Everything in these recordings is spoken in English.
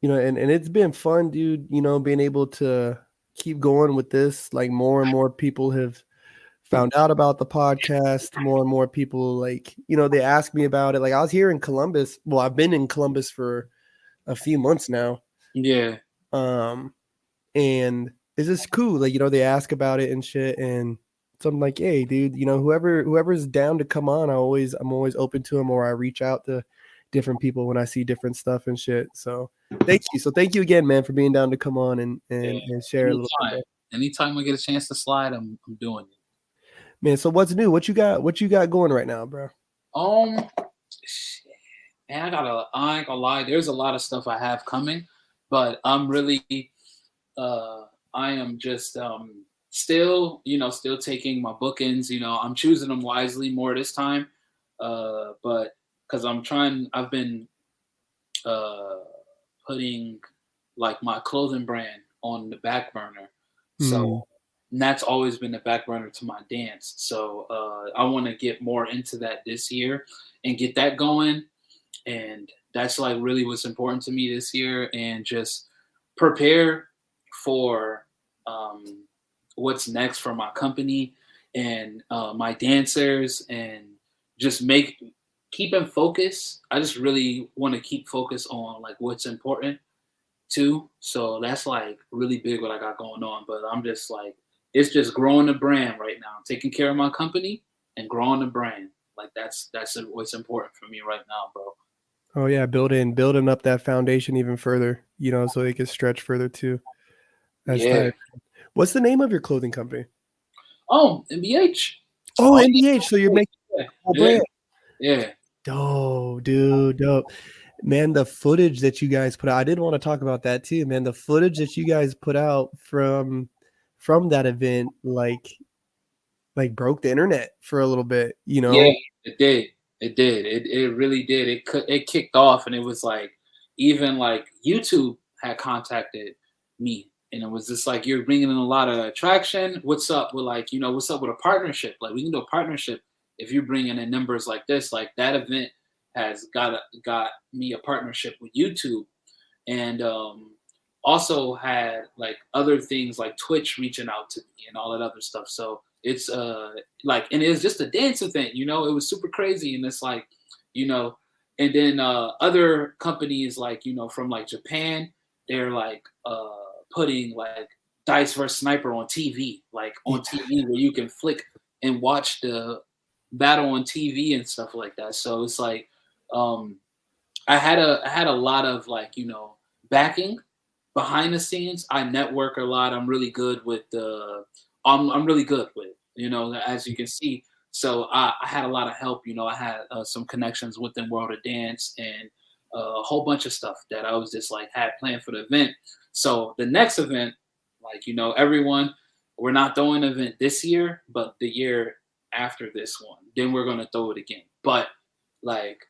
And it's been fun, dude, being able to keep going with this. Like more and more people have found out about the podcast. More and more people like, they ask me about it. Like I was here in Columbus. Well, I've been in Columbus for a few months now. Yeah. Um, and it's just cool. Like, they ask about it and shit. And so I'm like, hey, dude, whoever's down to come on, I'm always open to them, or I reach out to different people when I see different stuff and shit. So thank you. So thank you again, man, for being down to come on and Yeah. and share a little bit, Anytime. bro. Anytime I get a chance to slide, I'm doing it. Man, so what's new? What you got going right now, bro? Um, shit, man, I ain't gonna lie. There's a lot of stuff I have coming, but I'm really, uh, I am just still, still taking my bookings. I'm choosing them wisely more this time, but because I've been uh putting like my clothing brand on the back burner. Hmm. So and that's always been the back burner to my dance. So I want to get more into that this year and get that going. And that's like really what's important to me this year, and just prepare for um, what's next for my company and my dancers, and just keep in focus. I just really want to keep focus on like what's important too. So that's like really big what I got going on. But I'm just like, it's just growing the brand right now. I'm taking care of my company and growing the brand. Like that's what's important for me right now, bro. Oh yeah, building up that foundation even further, so it can stretch further too. That's Yeah. tight. What's the name of your clothing company? Oh, MBH. Oh, Oh, NBH. So you're making yeah, a whole yeah, brand. yeah. Dope, dude, dope. Man, the footage that you guys put out, I did want to talk about that too, man. The footage that you guys put out from that event, like broke the internet for a little bit. Yeah, it did. It did. It really did. It kicked off, and it was like, even like YouTube had contacted me, and it was just like, you're bringing in a lot of attraction. What's up with like, what's up with a partnership? Like we can do a partnership if you're bringing in numbers like this. Like that event has got me a partnership with YouTube, and also had like other things like Twitch reaching out to me and all that other stuff. So it's like, and it was just a dance event, it was super crazy, and it's like, you know, and then other companies like, from like Japan, they're like putting like Dice versus Sniper on TV, like Yeah. on TV where you can flick and watch the battle on TV and stuff like that. So it's like, um I had a lot of like, backing behind the scenes. I network a lot. I'm really good with I'm really good with, as you can see. So I had a lot of help. I had some connections within World of Dance, and a whole bunch of stuff that I was just like had planned for the event. So the next event, like, everyone, we're not throwing an event this year, but the year after this one, then we're gonna throw it again. But like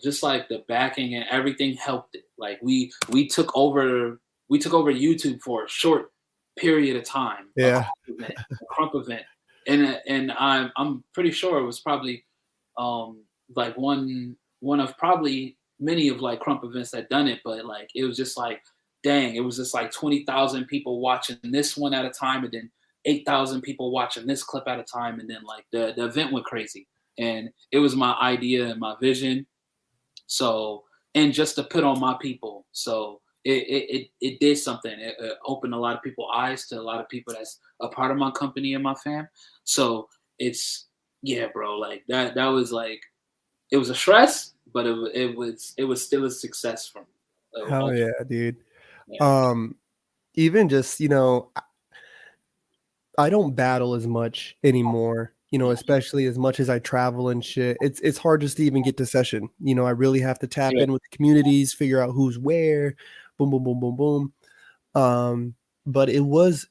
just like the backing and everything helped it. Like we took over YouTube for a short period of time, Yeah. a crump event, and I'm pretty sure it was probably like one of probably many of like crump events that done it, but like it was just like, dang, it was just like 20,000 people watching this one at a time, and then 8,000 people watching this clip at a time, and then like the event went crazy, and it was my idea and my vision. So, and just to put on my people. So it did something. It opened a lot of people's eyes to a lot of people that's a part of my company and my fam. So it's, yeah, bro. Like that was like, it was a stress, but it was still a success for me. Hell yeah, dude. Yeah. Um, Even just, I don't battle as much anymore, especially as much as I travel and shit. It's hard just to even get to session. I really have to tap Yeah. in with the communities, figure out who's where, boom, boom, boom, boom, boom. But it was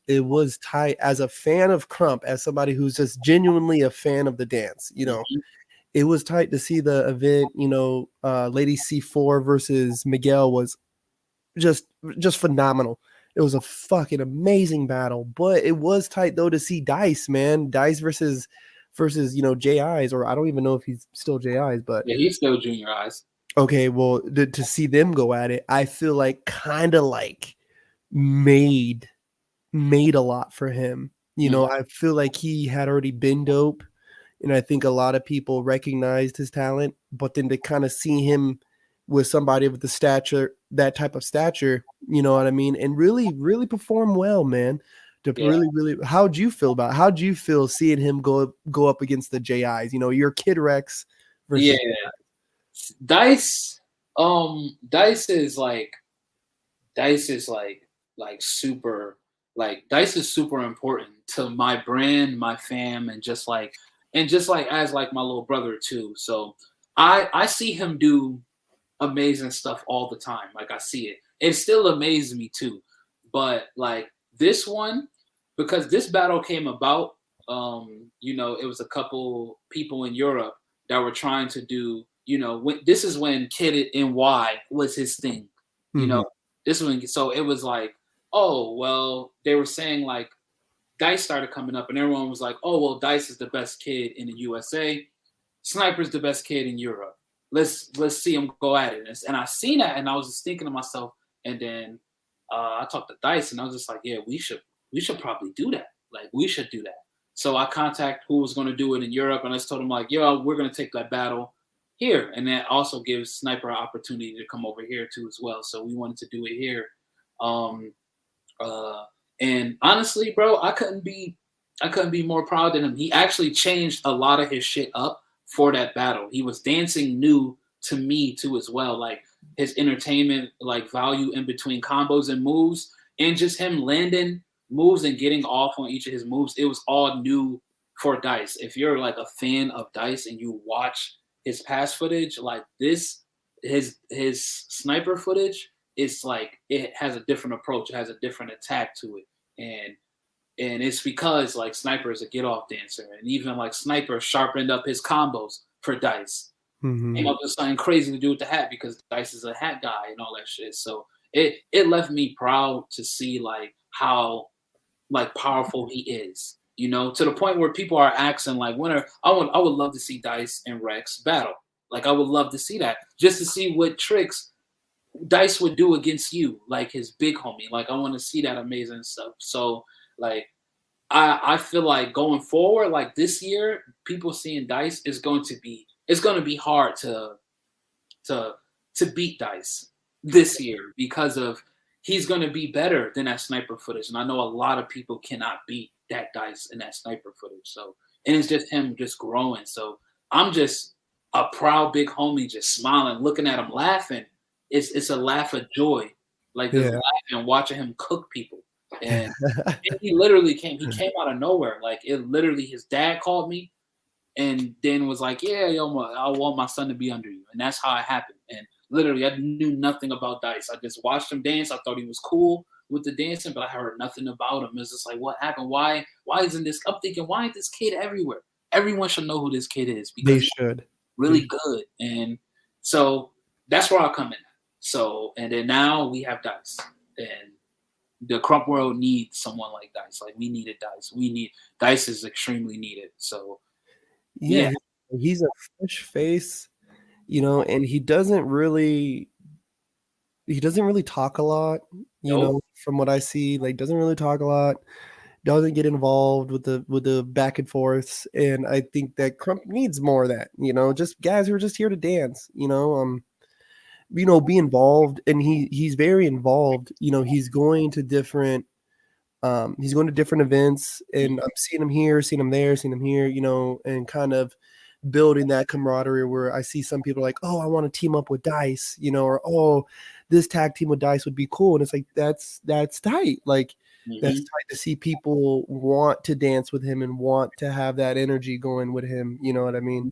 tight as a fan of Crump, as somebody who's just genuinely a fan of the dance. Mhm. It was tight to see the event. Lady C4 versus Miguel was just just phenomenal. It was a fucking amazing battle, but it was tight though to see Dice, man. Dice versus JI's, or I don't even know if he's still JI's, but Yeah, he's still junior eyes. Okay, well, to see them go at it, I feel like kind of like made made a lot for him. You Mm, know, I feel like he had already been dope, and I think a lot of people recognized his talent, but then to kind of see him with somebody with the stature, that type of stature, you know what I mean, and really, really perform well, man. To yeah, really, really, how'd you feel seeing him go up against the JIs? You know, your Kid Rex yeah. versus Dice, Dice is like Dice is like super Dice is super important to my brand, my fam, and just like as like my little brother too. So I see him do amazing stuff all the time. Like I see it. It still amazes me too. But like this one, because this battle came about, it was a couple people in Europe that were trying to do, this is when Kid NY was his thing, you know. Mhm. This one, so it was like, oh well, they were saying like Dice started coming up, and everyone was like, "Oh well, Dice is the best kid in the USA. Sniper's the best kid in Europe. Let's see him go at it." And I seen that, and I was just thinking to myself. And then I talked to Dice, and I was just like, "Yeah, we should probably do that. Like we should do that." So I contact who was going to do it in Europe, and I just told him like, "Yo, we're going to take that battle here," and that also gives Sniper an opportunity to come over here too as well. So we wanted to do it here. Um, uh, and honestly, bro, I couldn't be more proud than him. He actually changed a lot of his shit up for that battle. He was dancing new to me too as well. Like his entertainment, like value in between combos and moves, and just him landing moves and getting off on each of his moves. It was all new for Dice. If you're like a fan of Dice and you watch his past footage, like this, his sniper footage, it's like it has a different approach. It has a different attack to it, and it's because like Sniper is a get off dancer, and even like Sniper sharpened up his combos for Dice. Came Mhm. up with something crazy to do with the hat because Dice is a hat guy and all that shit. So it left me proud to see like how like powerful he is. To the point where people are asking like, when are I would love to see Dice and Rexx battle. Like I would love to see that just to see what tricks Dice would do against you, like his big homie. Like I want to see that amazing stuff. So like I feel like going forward, like this year, people seeing Dice is going to be it's going to be hard to to beat Dice this year because of he's going to be better than that sniper footage, and I know a lot of people cannot beat that Dice in that sniper footage. So and it's just him just growing. So I'm just a proud big homie, just smiling, looking at him laughing. It's a laugh of joy, like just Yeah. laughing, watching him cook people. And he literally came out of nowhere. Like it literally, his dad called me and then was like, "Yeah, yo, I want my son to be under you," and that's how it happened. And literally, I knew nothing about Dice. I just watched him dance. I thought he was cool with the dancing, but I heard nothing about him. It's just like, what happened? Why isn't this? I'm thinking, why is this kid everywhere? Everyone should know who this kid is They because he's should. They really good. And so that's where I come in. So and then now we have Dice, and the Krump world needs someone like Dice. Like we needed Dice. Dice is extremely needed. So Yeah, yeah, he's a fresh face, you know, and he doesn't really talk a lot, you nope. know, from what I see, like doesn't really talk a lot, doesn't get involved with the back and forths, and I think that Crump needs more of that, you know, just guys who are just here to dance, be involved, and he's very involved, he's going to different events, and I'm seeing him here, seeing him there, seeing him here, and kind of building that camaraderie where I see some people like, oh, I want to team up with Dice, or oh, this tag team with Dice would be cool. And it's like that's tight. Like that's Hmm. tight to see people want to dance with him and want to have that energy going with him. You know what I mean?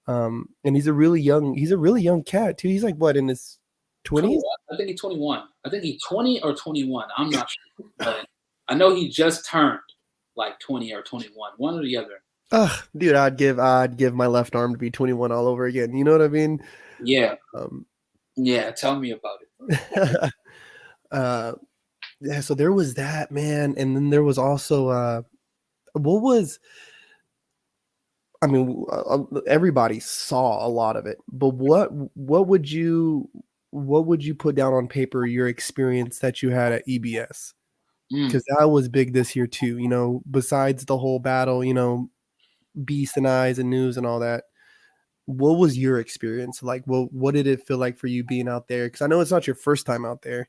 And he's a really young cat too. He's like what, in his 20s? 21. I think he's 21. I think he's 20 or 21. I'm not sure, but I know he just turned like 20 or 21, one or the other. Ugh, dude, I'd give my left arm to be 21 all over again. You know what I mean? Yeah, Um, yeah. Tell me about it. uh, yeah, so there was that, man, and then there was also what was I mean, everybody saw a lot of it, but what would you put down on paper your experience that you had at EBS? Mm, Because that was big this year too. You know, besides the whole battle, you know, Beast and Eyes and News and all that. What was your experience like? What did it feel like for you being out there? Because I know it's not your first time out there,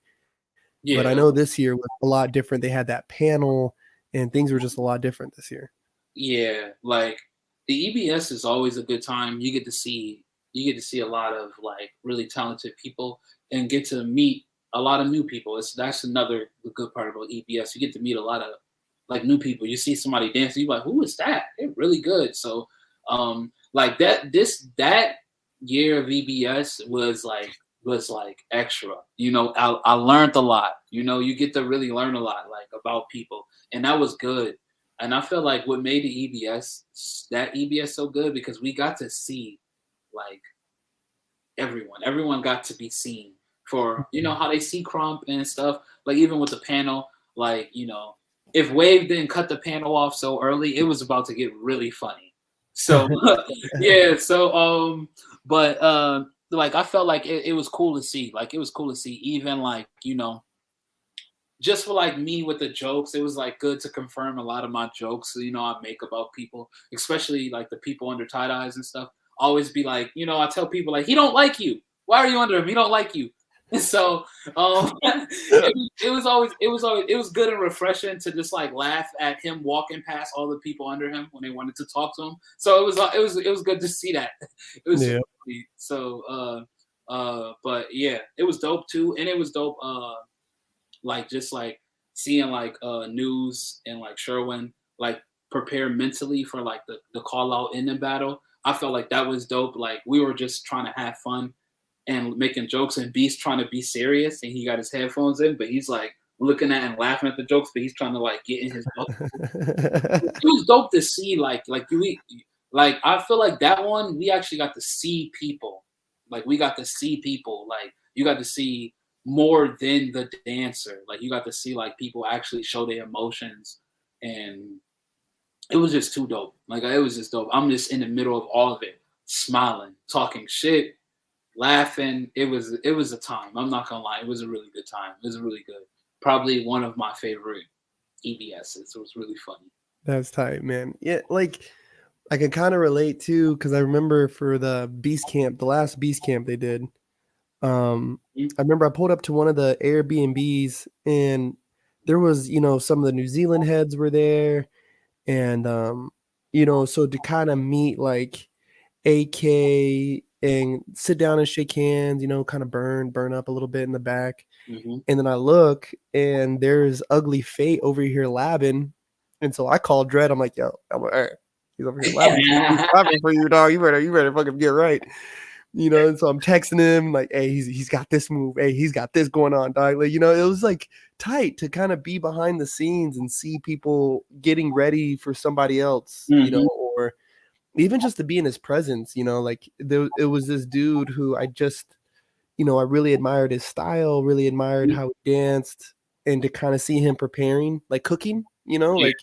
but I yeah, know this year was a lot different. They had that panel, and things were just a lot different this year. yeah. Like the EBS is always a good time. You get to see a lot of like really talented people and get to meet a lot of new people. That's another good part about EBS. You get to meet a lot of like new people. You see somebody dancing, you're like, who is that? They're really good. So like that year of EBS was like extra. I learned a lot. You get to really learn a lot like about people. And that was good. And I feel like what made the EBS so good because we got to see like everyone. Everyone got to be seen for how they see Krump and stuff. Like even with the panel, like if Wave didn't cut the panel off so early, it was about to get really funny. So yeah, so but like I felt like it was cool to see. Like it was cool to see even like just for like me with the jokes, it was like good to confirm a lot of my jokes, I make about people, especially like the people under tight eyes and stuff. Always be like, I tell people like, he don't like you. Why are you under him? He don't like you. And so it was good and refreshing to just like laugh at him walking past all the people under him when they wanted to talk to him. So it was good to see that. It was Yeah. super funny. So but yeah, it was dope too, and it was dope. Like just like seeing like News and like Sherwin like prepare mentally for like the call out in the battle. I felt like that was dope. Like we were just trying to have fun and making jokes, and Beast trying to be serious, and he got his headphones in, but he's like looking at and laughing at the jokes, but he's trying to like get in his book. It was dope to see like like I feel like that one we actually got to see people. Like we got to see people. Like you got to see more than the dancer. Like you got to see like people actually show their emotions, and it was just too dope. Like it was just dope. I'm just in the middle of all of it, smiling, talking shit, laughing. It was a time. I'm not gonna lie. It was a really good time. It was really good. Probably one of my favorite EBSs. It was really funny. That's tight, man. Yeah, like I can kind of relate too because I remember for the Beast Camp, the last Beast Camp they did. Mm-hmm. I remember I pulled up to one of the Airbnbs and there was, you know, some of the New Zealand heads were there, and you know, so to kind of meet like AK and sit down and shake hands, you know, kind of burn up a little bit in the back. Mm-hmm. And then I look and there's Ugly Fate over here labbing. And so I called Dread. I'm like, yo, I'm like, all right, he's over here labbing. He's labbing for you, dog. You better fucking get right. You know, and so I'm texting him like, hey, he's got this move. Hey, he's got this going on, dog. Like, you know, it was like tight to kind of be behind the scenes and see people getting ready for somebody else, you know, Mm-hmm. or even just to be in his presence, you know, like it was this dude who I just, you know, I really admired his style, really admired how he danced, and to kind of see him preparing, like cooking, you know, Yeah. like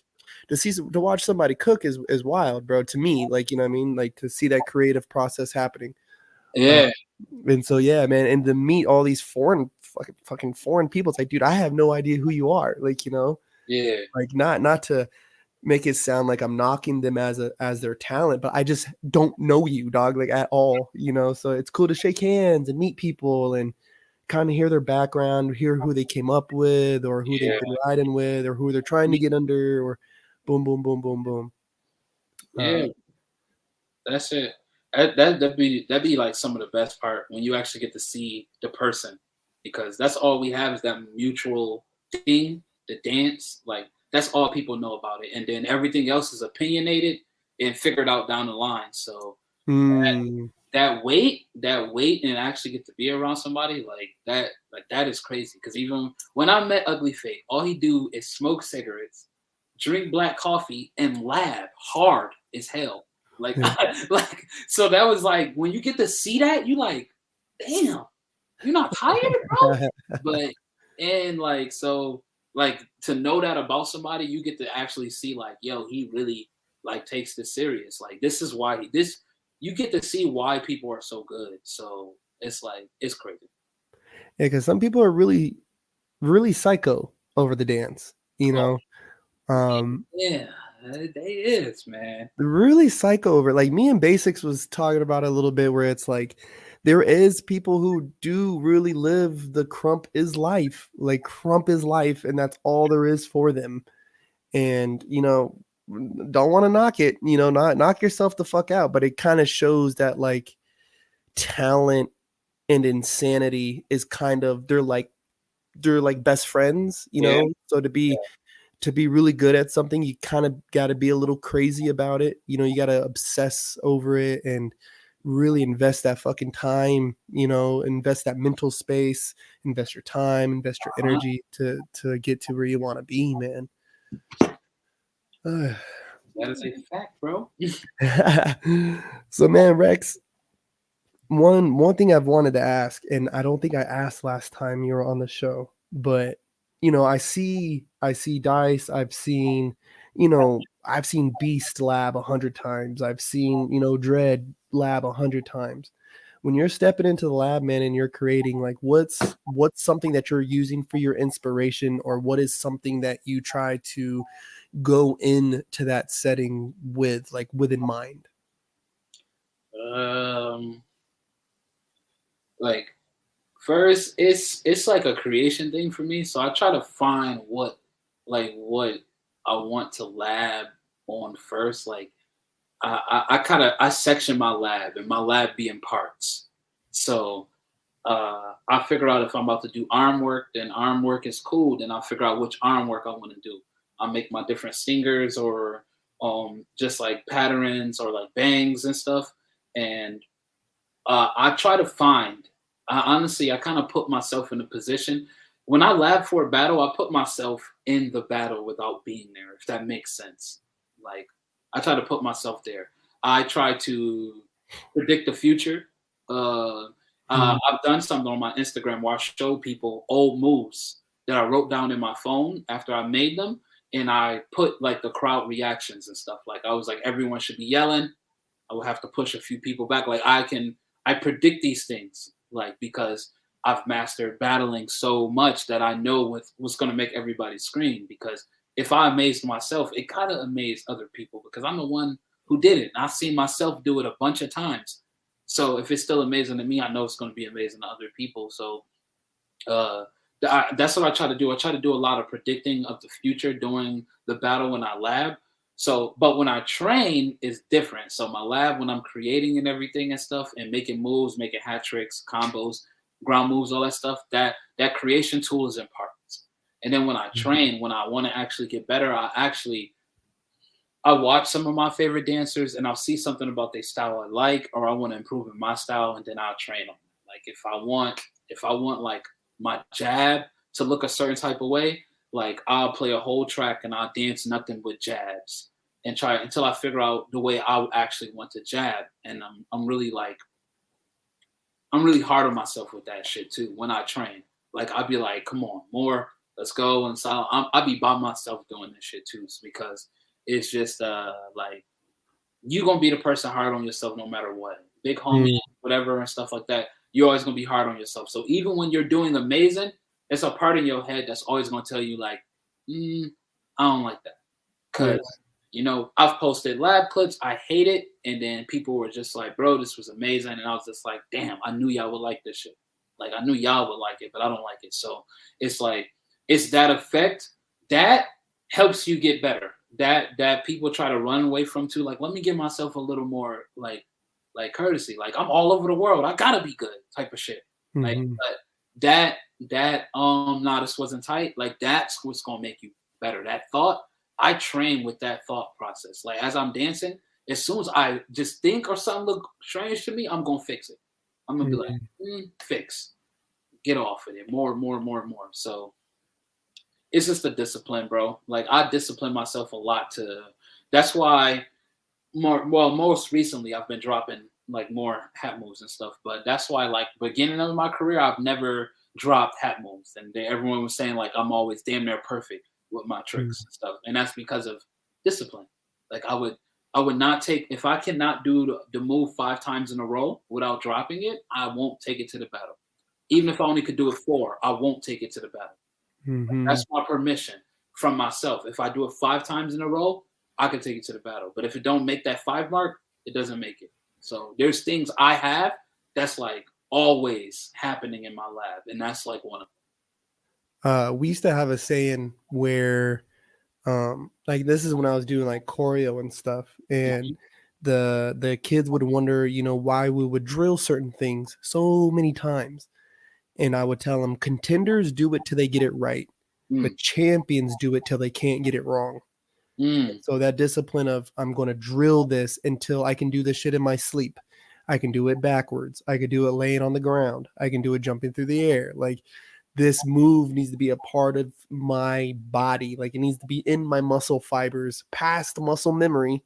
to watch somebody cook is wild, bro. To me, like you know what I mean, like to see that creative process happening. Uh, Yeah. and so yeah, man, and to meet all these fucking foreign people, it's like, dude, I have no idea who you are, like you know, Yeah. like not to make it sound like I'm knocking them as their talent, but I just don't know you, dog, like at all, you know. So it's cool to shake hands and meet people and kind of hear their background, hear who they came up with or who they've Yeah. been riding with or who they're trying to get under or boom, boom, boom, boom, boom. Uh, Yeah. That's it. That'd be like some of the best part when you actually get to see the person, because that's all we have is that mutual thing, the dance. Like that's all people know about it, and then everything else is opinionated and figured out down the line. So mm, that wait, and actually get to be around somebody like that is crazy. Because even when I met Ugly Fate, all he do is smoke cigarettes, drink black coffee, and laugh hard as hell. Like, yeah. like so that was like when you get to see that, you like, damn, you're not tired, bro. But and like so like to know that about somebody, you get to actually see like, yo, he really like takes this serious. Like this is why this you get to see why people are so good. So it's like it's crazy. Yeah, because some people are really, really psycho over the dance, you Oh know? Um, yeah, they is man. really psycho over like me and Basics was talking about it a little bit where it's like there is people who do really live the krump is life. Like krump is life, and that's all there is for them. And don't want to knock it, not knock yourself the fuck out, but it kind of shows that like talent and insanity is kind of they're like best friends, Yeah. so to be really good at something, you kind of got to be a little crazy about it. You got to obsess over it and really invest that fucking time, invest that mental space, invest your time, invest your Uh-huh. energy to get to where you want to be, man. That is a fact, bro. So man, Rex, one thing I've wanted to ask, and I don't think I asked last time you were on the show, but I see Dice, I've seen Beast Lab 100 times. I've seen Dread Lab 100 times. When you're stepping into the lab, man, and you're creating, like, what's something that you're using for your inspiration, or what is something that you try to go into that setting with, like, within mind? Um, like first, it's like a creation thing for me. So I try to find what I want to lab on first. Like I kind of I section my lab, and my lab be in parts. So I figure out if I'm about to do arm work, then arm work is cool. Then I'll figure out which arm work I want to do. I'll make my different stingers or just like patterns or like bangs and stuff. And I try to find. Honestly, I kind of put myself in a position when I lab for a battle. I put myself in the battle without being there, if that makes sense. Like I try to put myself there. I try to predict the future. Uh, Mm. I've done something on my Instagram where I show people old moves that I wrote down in my phone after I made them, and I put like the crowd reactions and stuff. Like I was like, everyone should be yelling. I will have to push a few people back. Like I predict these things, like because I've mastered battling so much that I know what's going to make everybody scream. Because if I amazed myself, it kind of amazed other people because I'm the one who did it. And I've seen myself do it a bunch of times. So if it's still amazing to me, I know it's going to be amazing to other people. So uh, that's what I try to do. I try to do a lot of predicting of the future during the battle when I lab. So, but when I train is different. So my lab, when I'm creating and everything and stuff, and making moves, making hat tricks, combos, ground moves, all that stuff, that creation tool is in parts. And then when I train, when I want to actually get better, I watch some of my favorite dancers and I'll see something about their style I like, or I want to improve in my style, and then I'll train them. Like if I want like my jab to look a certain type of way, like I'll play a whole track and I'll dance nothing but jabs and try until I figure out the way I would actually want to jab. And I'm really hard on myself with that shit too when I train. Like I'll be like, come on, more, let's go. And so I'll be by myself doing this shit too, because it's just like you gonna be the person hard on yourself no matter what. Big homie, Mm. whatever, and stuff like that. You're always gonna be hard on yourself. So even when you're doing amazing, it's a part in your head that's always gonna tell you like, I don't like that. Yeah. Cause I've posted lab clips, I hate it, and then people were just like, bro, this was amazing. And I was just like, damn, I knew y'all would like this shit. Like I knew y'all would like it, but I don't like it. So it's like it's that effect that helps you get better. That people try to run away from too. Like, let me give myself a little more like courtesy. Like I'm all over the world. I gotta be good type of shit. Like, Mhm. but that nah, this wasn't tight. Like that's what's gonna make you better. That thought, I train with that thought process. Like as I'm dancing, as soon as I just think or something look strange to me, I'm gonna fix it. I'm gonna be like, Mhm. fix, get off of it, more, more, more, more. So it's just a discipline, bro. Like I discipline myself a lot to. That's why most recently I've been dropping like more hat moves and stuff. But that's why like beginning of my career, I've never dropped hat moves, and everyone was saying like I'm always damn near perfect with my tricks Mhm. and stuff, and that's because of discipline. Like I would not take if I cannot do the move 5 times in a row without dropping it. I won't take it to the battle. Even if I only could do it 4, I won't take it to the battle. Mm-hmm. That's my permission from myself. If I do it 5 times in a row, I can take it to the battle. But if it don't make that 5 mark, it doesn't make it. So there's things I have that's like always happening in my lab, and that's like one of We used to have a saying where, like this is when I was doing like choreo and stuff, them. and the kids would wonder, why we would drill certain things so many times, and I would tell them contenders do it till they get it right, but Mm, champions do it till they can't get it wrong. mm, So that discipline of I'm going to drill this until I can do this shit in my sleep. I can do it backwards. I could do it laying on the ground. I can do it jumping through the air. Like this move needs to be a part of my body. Like it needs to be in my muscle fibers, past muscle memory.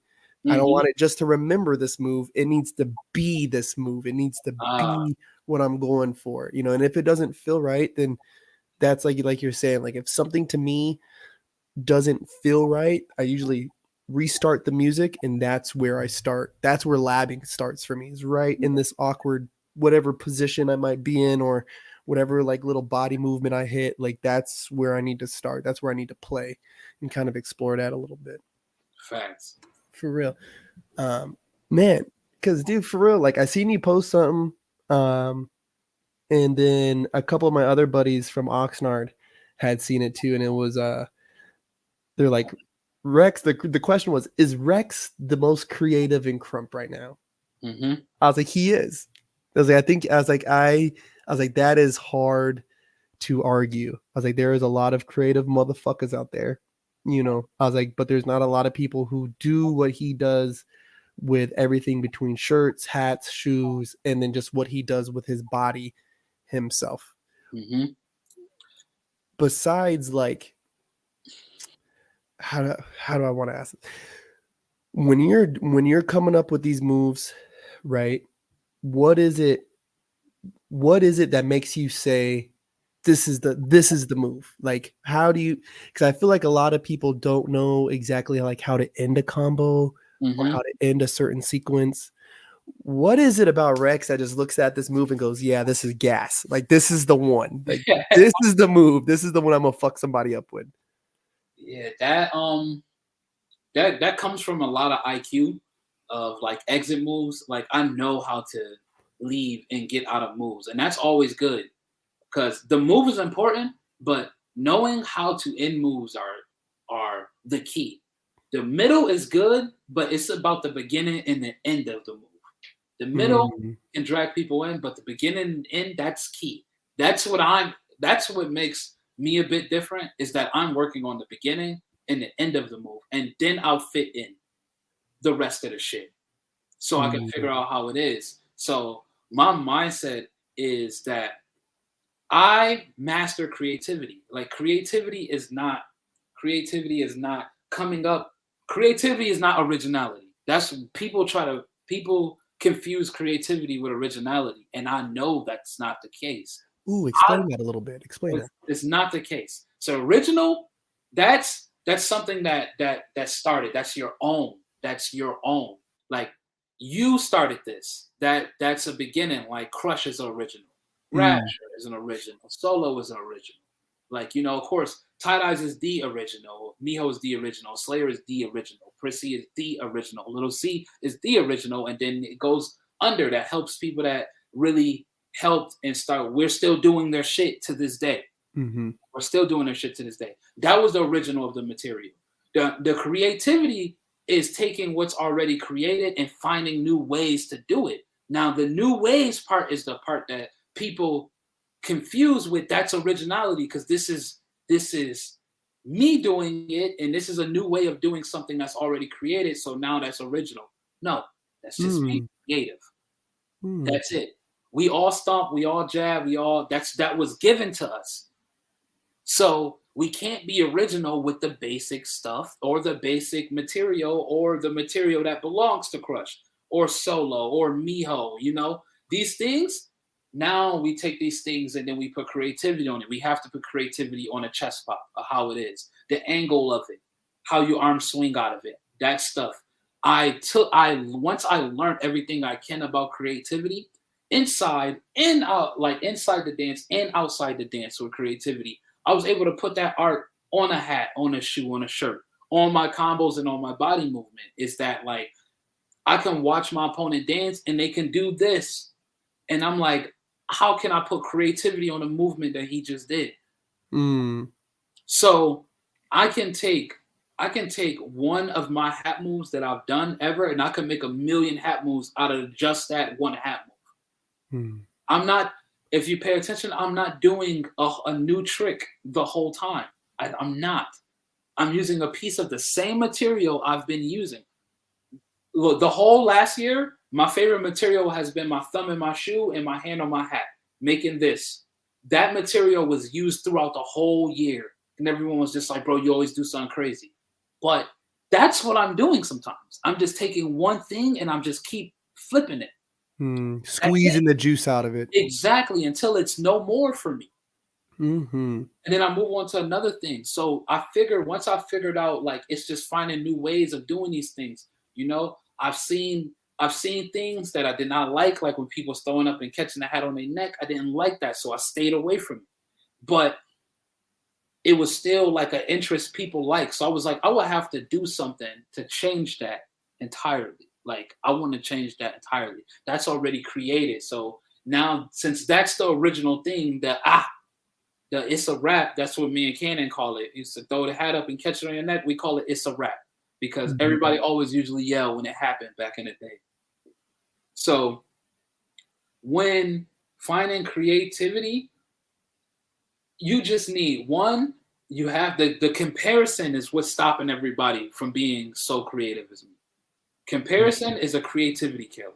I don't mm-hmm. want it just to remember this move. It needs to be this move. It needs to Ah, be what I'm going for. And if it doesn't feel right, then that's like you're saying, like if something to me doesn't feel right, I usually restart the music, and that's where I start. That's where labbing starts for me. Is right in this awkward whatever position I might be in, or whatever like little body movement I hit. Like that's where I need to start. That's where I need to play and kind of explore that a little bit. facts. For real. Um man, cuz dude, for real, like I seen you post something, um and then a couple of my other buddies from Oxnard had seen it too, and it was they're like, Rexx. The question was, is Rexx the most creative in Krump right now? Mm-hmm. I was like, he is. I was like, I think I was like, that is hard to argue. I was like, there is a lot of creative motherfuckers out there. I was like, but there's not a lot of people who do what he does with everything between shirts, hats, shoes, and then just what he does with his body himself. Mm-hmm. Besides, like, how do I want to ask this? When you're coming up with these moves, right? What is it? What is it that makes you say this is the move? Like, how do you? Because I feel like a lot of people don't know exactly like how to end a combo or Mm-hmm. how to end a certain sequence. What is it about Rexx that just looks at this move and goes, "Yeah, this is gas. Like, this is the one. Like, this is the move. This is the one I'm gonna fuck somebody up with." Yeah, that comes from a lot of IQ of like exit moves. Like I know how to leave and get out of moves, and that's always good because the move is important, but knowing how to end moves are the key. The middle is good, but it's about the beginning and the end of the move. The middle Mm, can drag people in, but the beginning and end, that's key. That's what makes me a bit different is that I'm working on the beginning and the end of the move, and then I'll fit in the rest of the shit so I can mm, figure out how it is. So my mindset is that I master creativity. Like creativity is not coming up. Creativity is not originality. That's people confuse creativity with originality, and I know that's not the case. Ooh, I, explain that a little bit. Explain that. it's not the case. So original, that's something that started. That's your own. That's your own. Like you started this. That's a beginning. Like Crush is original. Mm, Rasher is an original. Solo is an original. Like, of course, Tight Eyes is the original. Miho is the original. Slayer is the original. Prissy is the original. Little C is the original. And then it goes under that helps people that really helped and start. We're still doing their shit to this day. mm-hmm. We're still doing their shit to this day. That was the original of the material. The creativity is taking what's already created and finding new ways to do it. Now, the new ways part is the part that people confused with that's originality because this is me doing it and this is a new way of doing something that's already created so now that's original. No, that's just being Mm, creative. mm, That's it. We all stomp, we all jab, that was given to us. So we can't be original with the basic stuff or the basic material or the material that belongs to Crush or Solo or Miho, these things. Now we take these things and then we put creativity on it. We have to put creativity on a chest pop, how it is, the angle of it, how your arms swing out of it, that stuff. I once I learned everything I can about creativity inside and out, like inside the dance and outside the dance with creativity. I was able to put that art on a hat, on a shoe, on a shirt, on my combos and on my body movement. Is that like I can watch my opponent dance and they can do this. And I'm like, how can I put creativity on a movement that he just did? Mm. So I can take I can take one of my hat moves that I've done ever, and I can make a million hat moves out of just that one hat move. Mm. I'm not, if you pay attention, I'm not doing a new trick the whole time. I'm not. I'm using a piece of the same material I've been using. Look, the whole last year, my favorite material has been my thumb in my shoe and my hand on my hat, making this. That material was used throughout the whole year. And everyone was just like, bro, you always do something crazy. But that's what I'm doing sometimes. I'm just taking one thing and I'm just keep flipping it. Mm. That's it. Squeezing the juice out of it. Exactly, until it's no more for me. Mhm. And then I move on to another thing. So I figured once I figured out like it's just finding new ways of doing these things. You know, I've seen things that I did not like when people was throwing up and catching the hat on their neck. I didn't like that, so I stayed away from it. But it was still like an interest people like. So I was like, I would have to do something to change that entirely. Like I want to change that entirely. That's already created. So now since that's the original thing that it's a wrap. That's what me and Cannon call it. Used to throw the hat up and catch it on your neck. We call it it's a wrap because Mhm. everybody always usually yell when it happened back in the day. So when finding creativity, you just need one. You have the comparison is what's stopping everybody from being so creative as me. Comparison is a creativity killer.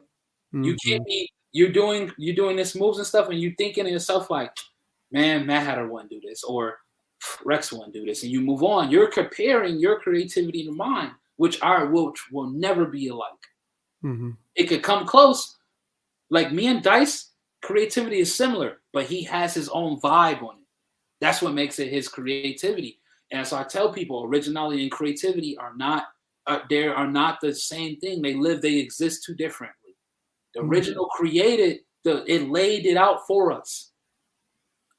You can't Mhm. be you're doing this moves and stuff, and you thinking to yourself like, man, Mad Hatter wouldn't do this, or Rexx wouldn't do this, and you move on. You're comparing your creativity to mine, which will never be alike. Mhm. It could come close. Like me and Dice, creativity is similar, but he has his own vibe on it. That's what makes it his creativity. And so I tell people, originality and creativity are not they are not the same thing. They exist two differently. The Mhm. original created it laid it out for us.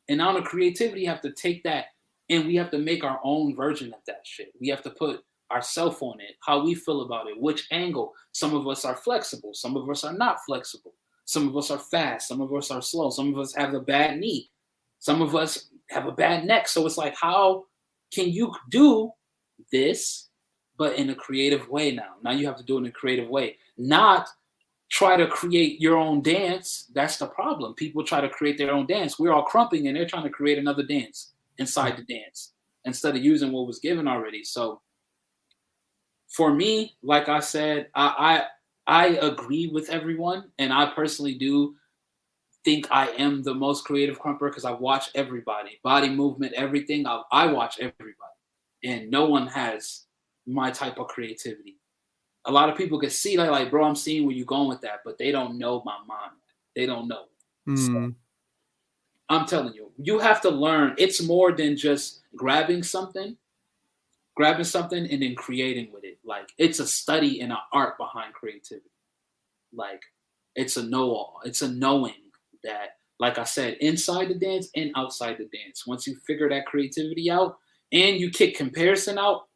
And now the creativity have to take that and we have to make our own version of that shit. We have to put ourself on it, how we feel about it, which angle. Some of us are flexible, some of us are not flexible. Some of us are fast, some of us are slow, some of us have a bad knee, some of us have a bad neck. So it's like, how can you do this, but in a creative way now? Now you have to do it in a creative way, not try to create your own dance. That's the problem. People try to create their own dance. We're all crumping and they're trying to create another dance inside the dance instead of using what was given already. So for me, like I said, I agree with everyone, and I personally do think I am the most creative crumper because I watch everybody, body movement, everything. I watch everybody, and no one has my type of creativity. A lot of people can see like, bro, I'm seeing where you're going with that, but they don't know my mind. They don't know. So Mm. I'm telling you, you have to learn. It's more than just grabbing something and then creating with it. Like it's a study and an art behind creativity. Like it's a know-all. It's a knowing that, like I said, inside the dance and outside the dance. Once you figure that creativity out and you kick comparison out,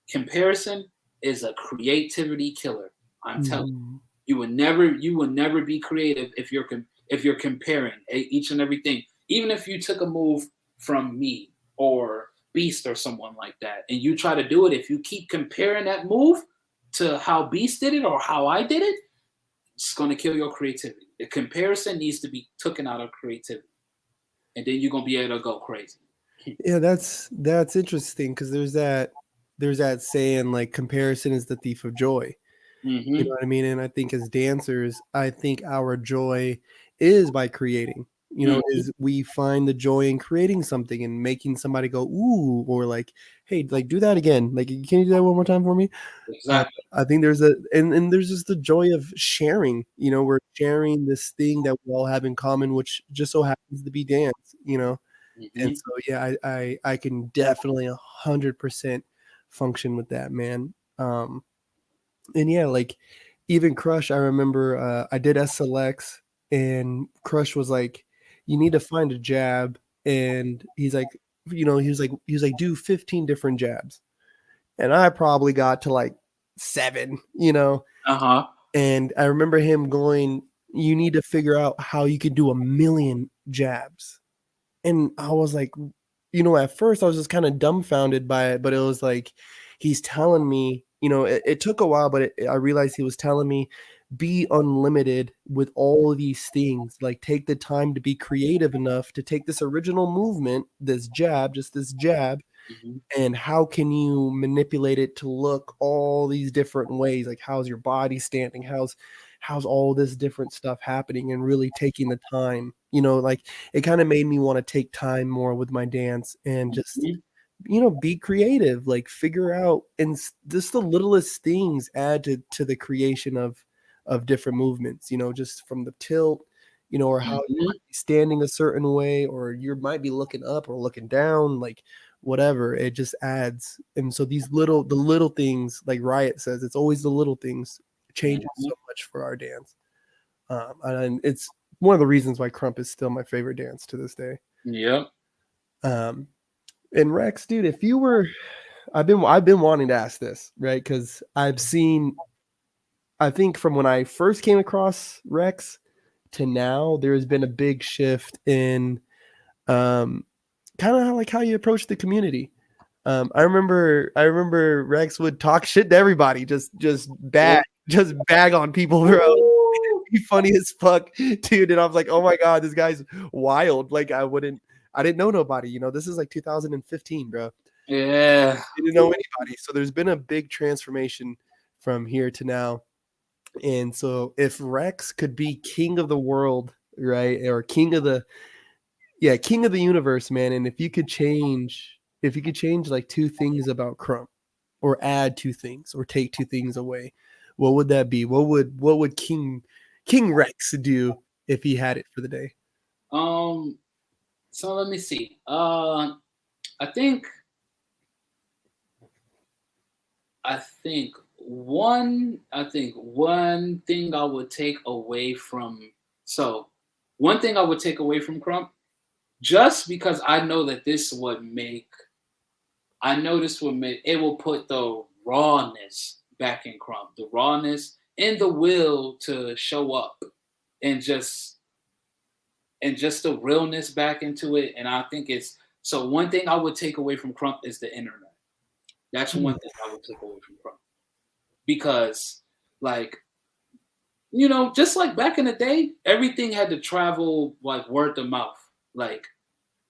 comparison is a creativity killer. I'm telling you. Mhm. You would never be creative if you're comparing each and everything. Even if you took a move from me or Beast or someone like that, and you try to do it, if you keep comparing that move to how Beast did it or how I did it, it's going to kill your creativity. The comparison needs to be taken out of creativity, and then you're going to be able to go crazy. Yeah, that's interesting because there's that saying like comparison is the thief of joy. You know Mm-hmm. what I mean? And I think as dancers, I think our joy is by creating. You know, Mm-hmm. is we find the joy in creating something and making somebody go ooh, or like, hey, like do that again. Like, can you do that one more time for me? Exactly. I think there's a and there's just the joy of sharing. You know, we're sharing this thing that we all have in common, which just so happens to be dance. You know, and Mm-hmm. so yeah, I can definitely 100% function with that, man. And yeah, like even Crush, I remember I did SLX and Crush was like, you need to find a jab. And he's like, he was like, do 15 different jabs. And I probably got to like 7, Uh-huh. And I remember him going, you need to figure out how you could do a million jabs. And I was like, at first I was just kind of dumbfounded by it, but it was like he's telling me, it took a while, but I realized he was telling me be unlimited with all of these things. Like take the time to be creative enough to take this original movement, this jab, just this jab, Hmm. and how can you manipulate it to look all these different ways, like how's your body standing, how's all this different stuff happening, and really taking the time, like it kind of made me want to take time more with my dance and just Hmm. be creative, like figure out, and just the littlest things add to the creation of different movements, just from the tilt, or how you Hmm. might be standing a certain way, or you might be looking up or looking down, like whatever, it just adds. And so the little things, like Riot says, it's always the little things changes so Hmm. much for our dance. And it's one of the reasons why krump is still my favorite dance to this day. Yep. um and Rex, dude, if you were, I've been wanting to ask this, right? Because I think from when I first came across Rex to now, there has been a big shift in um, kind of like how you approach the community. I remember Rex would talk shit to everybody, just Yep. bag on people, bro. Woo! Be funny as fuck, dude. And I was like, oh my god, this guy's wild. Like I didn't know nobody. This is like 2015, bro. Yeah. Didn't know anybody. So there's been a big transformation from here to now. And so if Rex could be king of the world, right, or king of the universe, man, and if you could change like 2 things about Crump, or add 2 things, or take 2 things away, what would that be? What would King Rex do if he had it for the day? Um. So let me see. I think one thing I would take away from so one thing I would take away from Crump, just because I know this would make it will put the rawness back in Crump, the rawness and the will to show up and just the realness back into it. And I think it's so one thing I would take away from Crump is the internet. That's Hmm. one thing I would take away from Crump because like just like back in the day, everything had to travel like word of mouth. Like,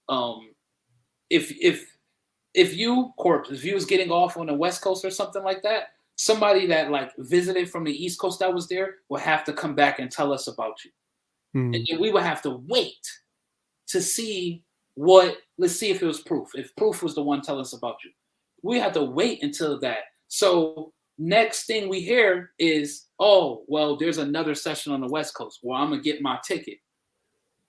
um, if you corpse, if you was getting off on the West Coast or something like that, somebody that like visited from the East Coast that was there would have to come back and tell us about you, and Hmm. then we would have to wait to see what. Let's see if it was proof. If proof was the one telling us about you, we had to wait until that. So next thing we hear is, oh well, there's another session on the West Coast. Well, I'm gonna get my ticket.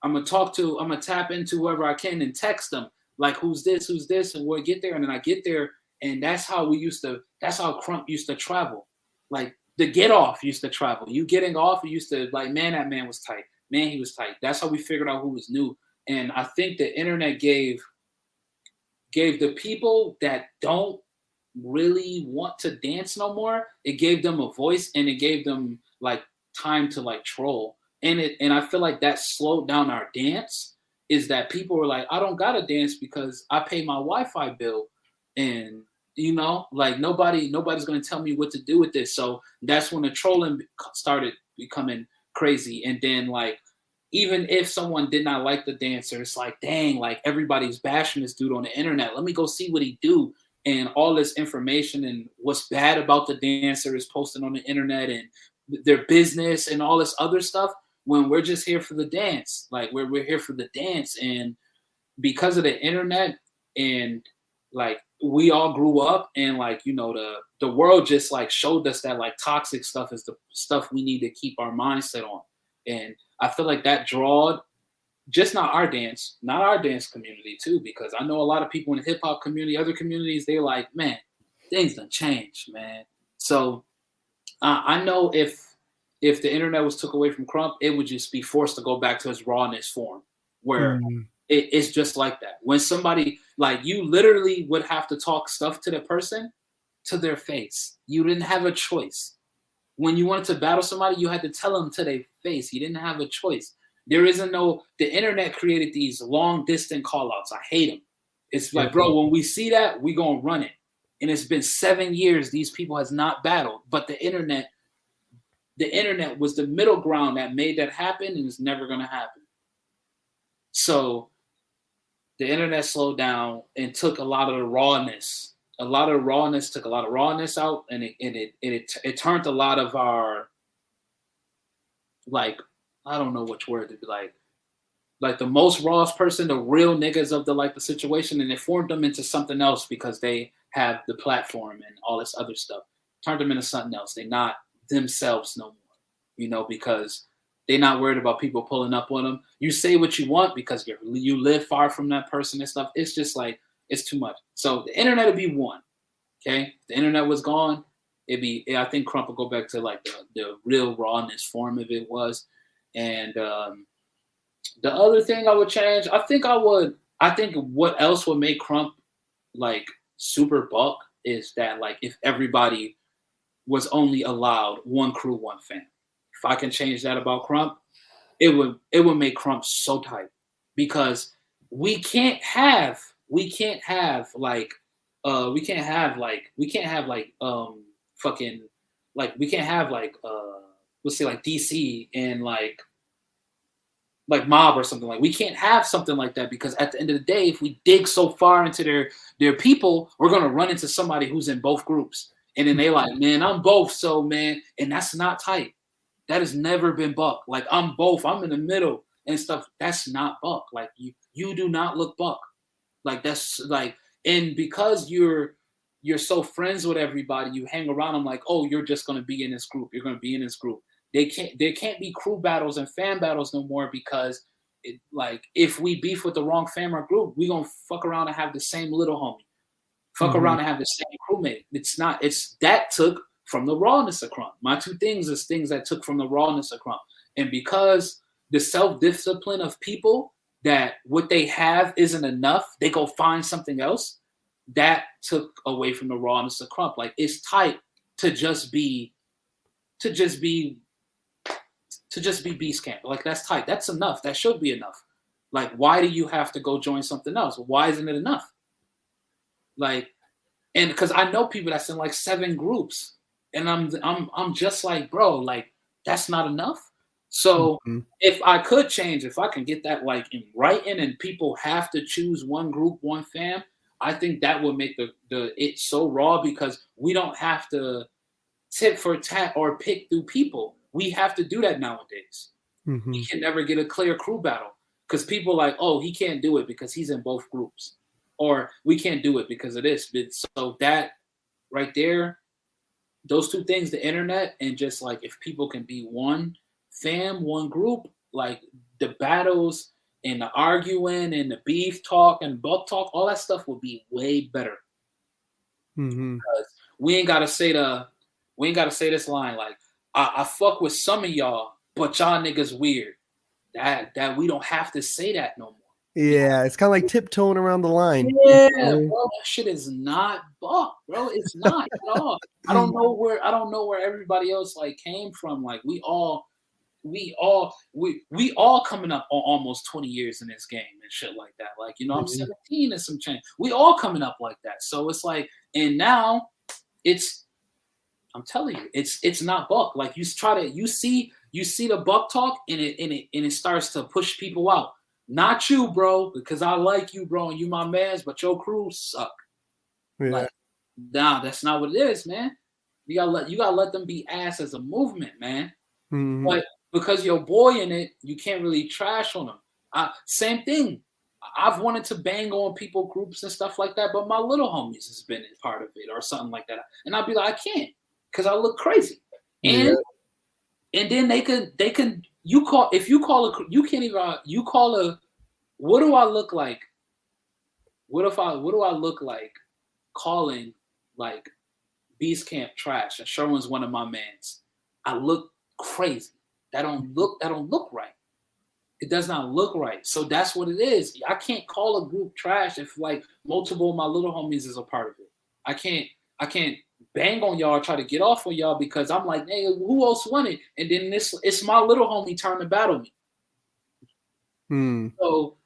I'm gonna tap into whoever I can and text them like who's this, and we'll get there. And then I get there, and that's how Crump used to travel. Like the get off used to travel. You getting off, it used to like, man, that man was tight. Man, he was tight. That's how we figured out who was new. And I think the internet gave the people that don't really want to dance no more, it gave them a voice and it gave them like time to like troll. And I feel like that slowed down our dance, is that people were like, I don't gotta dance because I pay my Wi-Fi bill, and like nobody's gonna tell me what to do with this. So that's when the trolling started becoming crazy. And then like even if someone did not like the dancer, it's like, dang, like everybody's bashing this dude on the internet. Let me go see what he do. And all this information and what's bad about the dancer is posted on the internet, and their business and all this other stuff, when we're just here for the dance. Like we're here for the dance. And because of the internet, and like we all grew up, and like the world just like showed us that like toxic stuff is the stuff we need to keep our mindset on. And I feel like that drawed just not our dance community too, because I know a lot of people in the hip hop community, other communities, they're like, man, things done changed, man. So I know if the internet was took away from Crump, it would just be forced to go back to its rawness form, where Mm, it's just like that. When somebody like you literally would have to talk stuff to the person to their face. You didn't have a choice. When you wanted to battle somebody, you had to tell them to their face. You didn't have a choice. There isn't no. The internet created these long distant call outs. I hate them. It's yeah. like, bro, when we see that, we gonna run it. And it's been 7 years. These people has not battled, but the internet was the middle ground that made that happen, and it's never gonna happen. So the internet slowed down and took a lot of the rawness. A lot of rawness took a lot of rawness out, and it turned a lot of our like I don't know which word to be like the most rawest person, the real niggas of the situation, and it formed them into something else because they have the platform and all this other stuff. Turned them into something else. They're not themselves no more, because they're not worried about people pulling up on them. You say what you want because you live far from that person and stuff. It's just like it's too much. So the internet would be one. Okay, if the internet was gone, I think Crump would go back to like the real rawness form of it was, and the other thing I would change, I think what else would make Crump like super buck is that like if everybody was only allowed one crew, one fan. If I can change that about Crump, it would make Crump so tight because fucking like we can't have like let's say like DC and like mob or something. Like we can't have something like that because at the end of the day, if we dig so far into their people, we're gonna run into somebody who's in both groups. And then they like, man, I'm both, so man, and that's not tight. That has never been buck. Like I'm both, I'm in the middle and stuff. That's not buck. Like you do not look buck. Like that's like, and because you're so friends with everybody, you hang around them like, oh, you're just gonna be in this group. You're gonna be in this group. There can't be crew battles and fan battles no more because like if we beef with the wrong fan or group, we gonna fuck around and have the same little homie. Fuck Mhm. around and have the same crewmate. It's that took from the rawness of Crump. My two things is things that took from the rawness of Crump. And because the self-discipline of people that what they have isn't enough, they go find something else. That took away from the rawness of Crump. Like it's tight to just be to just be to just be beast camp. Like that's tight. That's enough. That should be enough. Like why do you have to go join something else? Why isn't it enough? Like and because I know people that's in like 7 groups, and I'm just like, bro, like that's not enough. So Mhm. if I could change, if I can get that like in writing, and people have to choose one group, one fam, I think that would make the it so raw because we don't have to tit for tat or pick through people. We have to do that nowadays. We Mhm. can never get a clear crew battle because people like, oh, he can't do it because he's in both groups, or we can't do it because of this. So that right there, those two things, the internet and just like if people can be one fam, one group, like the battles and the arguing and the beef talk and buck talk, all that stuff will be way better. Mhm. We ain't gotta say this line like I fuck with some of y'all, but y'all niggas weird. That we don't have to say that no more. We Yeah, it's kinda like tiptoeing around the line. You Yeah, know what I mean? bro, that shit is not buck, bro. It's not at all. I don't know where everybody else like came from. Like we all coming up on almost 20 years in this game and shit like that. Like, I'm Mhm. 17 and some change. We all coming up like that. So it's like, and now it's I'm telling you, it's not buck. Like you see the buck talk and it starts to push people out. Not you, bro, because I like you, bro, and you my mans, but your crew suck. Yeah. Like, nah, that's not what it is, man. You gotta let them be ass as a movement, man. Mhm. But because your boy in it, you can't really trash on them. Same thing. I've wanted to bang on people groups and stuff like that, but my little homies has been a part of it or something like that, and I'd be like, I can't because I look crazy. And Yeah. and then they can you call if you call a you can't even you call a what do I look like? What do I look like calling like Beast Camp trash and Sherwin's one of my mans, I look crazy. That don't look right. It does not look right. So that's what it is. I can't call a group trash if like multiple of my little homies is a part of it. I can't bang on y'all, try to get off on y'all because I'm like, hey, who else won it? And then it's my little homie turn to battle me. Hmm. So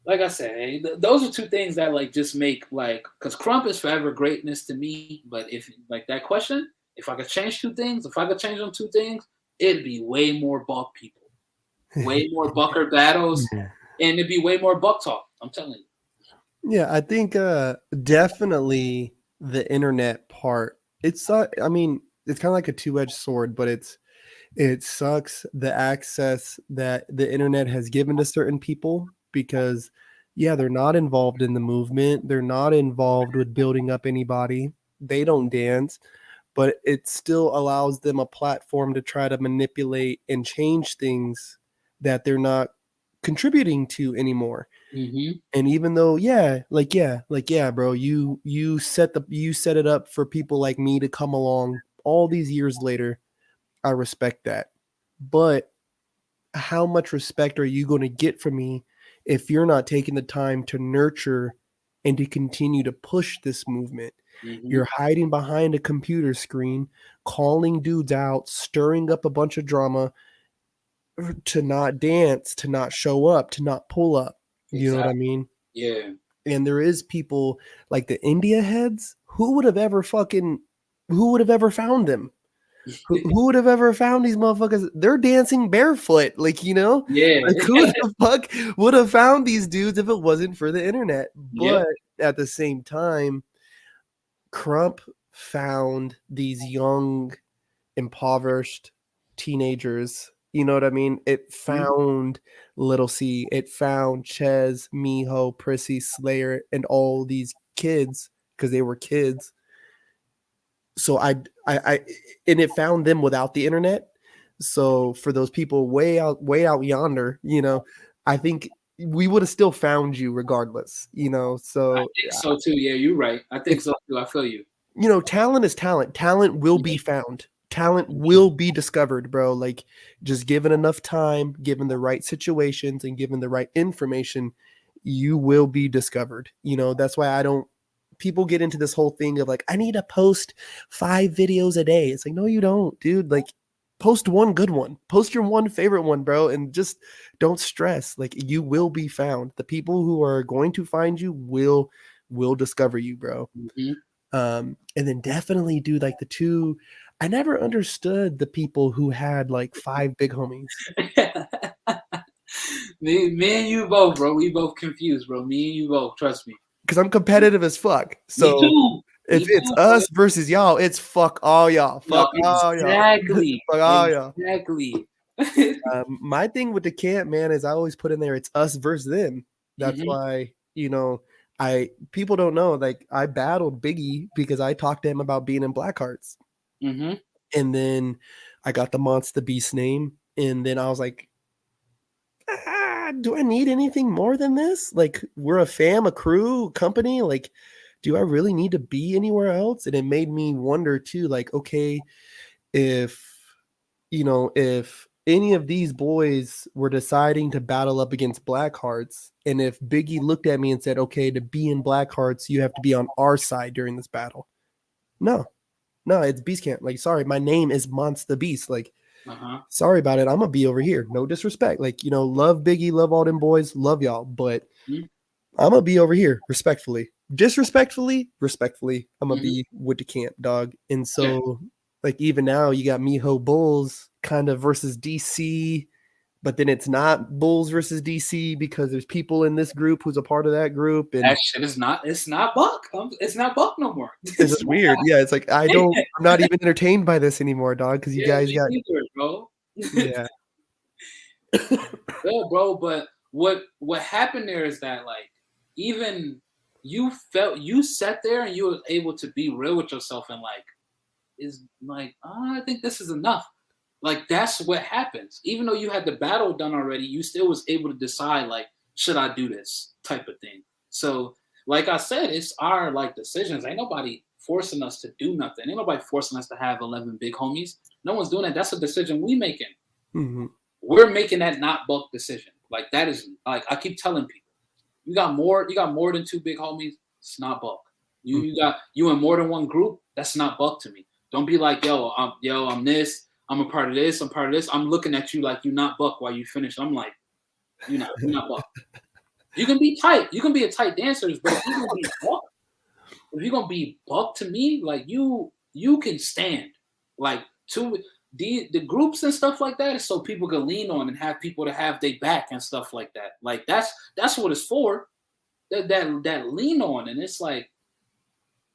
like I said, those are two things that like just make like because Krump is forever greatness to me. But if like that question, if I could change two things, if I could change on two things, it'd be way more buck people, way more bucker battles, and it'd be way more buck talk. I'm telling you. Yeah, I think definitely the internet part. I mean, it's kind of like a two-edged sword, but it sucks the access that the internet has given to certain people because yeah, they're not involved in the movement, they're not involved with building up anybody. They don't dance, but it still allows them a platform to try to manipulate and change things that they're not contributing to anymore. Mm-hmm. And even though yeah, bro, you set it up for people like me to come along all these years later. I respect that. But how much respect are you going to get from me if you're not taking the time to nurture and to continue to push this movement? Mm-hmm. You're hiding behind a computer screen, calling dudes out, stirring up a bunch of drama to not dance, to not show up, to not pull up. You know what I Exactly. mean? Yeah. And there is people like the India heads. Who would have ever found them? Who would have ever found these motherfuckers? They're dancing barefoot, like Yeah. like who the fuck would have found these dudes if it wasn't for the internet? Yep. But at the same time, Crump found these young, impoverished teenagers. You know what I mean? It Mhm. found Little C, it found Ches, Miho, Prissy, Slayer, and all these kids because they were kids. So I and it found them without the internet. So for those people way out yonder, I think we would have still found you regardless. I So think so too. Yeah, you're right. I think if so too. I feel you. talent is talent. Talent will be found. Talent will be discovered, bro. Like just given enough time, given the right situations and given the right information, you will be discovered. That's why I don't people get into this whole thing of like I need to post 5 videos a day. It's like no you don't, dude. Like post one good one. Post your one favorite one, bro, and just don't stress. Like you will be found. The people who are going to find you will discover you, bro. Mm-hmm. And then definitely do like the two. I never understood the people who had like 5 big homies me and you both, bro. We both confused, bro. Me and you both. Trust me. because I'm competitive as fuck. Me So too. if Me it's too, bro. us versus y'all, it's fuck all y'all, No, fuck all y'all, exactly. fuck all y'all. Exactly. My thing with the camp, man, is I always put in there it's us versus them. That's Mm-hmm. why I people don't know like I battled Biggie because I talked to him about being in Black Hearts, Mm-hmm. and then I got the Monster Beast name, and then I was like, do I need anything more than this? Like, we're a fam, a crew, company. Like, do I really need to be anywhere else? And it made me wonder too, like, okay, if if any of these boys were deciding to battle up against Blackhearts, and if Biggie looked at me and said, okay, to be in Blackhearts, you have to be on our side during this battle. No, no, it's Beast Camp. Like, sorry, my name is Monster Beast. Like, Uh-huh. sorry about it. I'm gonna be over here. No disrespect. Like, love Biggie, love all them boys, love y'all. But Mm-hmm. I'm gonna be over here, respectfully. Disrespectfully, respectfully, I'm gonna Mm-hmm. be with the camp, dog. And Yeah. so, like, even now, you got Miho Bulls kind of versus DC, but then it's not Bulls versus DC because there's people in this group who's a part of that group, and That shit is not. It's not Buck. It's not Buck no more. it's It's just weird. Yeah, it's like not. I'm not even entertained by this anymore, dog, because you Yeah, guys me got neither, bro. yeah. Yeah, bro. But what happened there is that like even you sat there and you were able to be real with yourself and like is like I think this is enough. Like that's what happens. Even though you had the battle done already, you still was able to decide like should I do this type of thing. So like I said, it's our like decisions. Ain't nobody forcing us to do nothing. Ain't nobody forcing us to have 11 big homies. No one's doing that. That's a decision we making. Mm-hmm. We're making that not bulk decision. Like that is like I keep telling people, you got more than 2 big homies, it's not bulk. You got you in more than one group, that's not bulk to me. Don't be like, I'm this, I'm a part of this, I'm part of this. I'm looking at you like you not bulk while you finish. I'm like, you're not bulk. You can be tight, you can be a tight dancer, but if you're gonna be bulk to me, like you can stand. Like two the groups and stuff like that is so people can lean on and have people to have their back and stuff like that. Like that's what it's for. That lean on, and it's like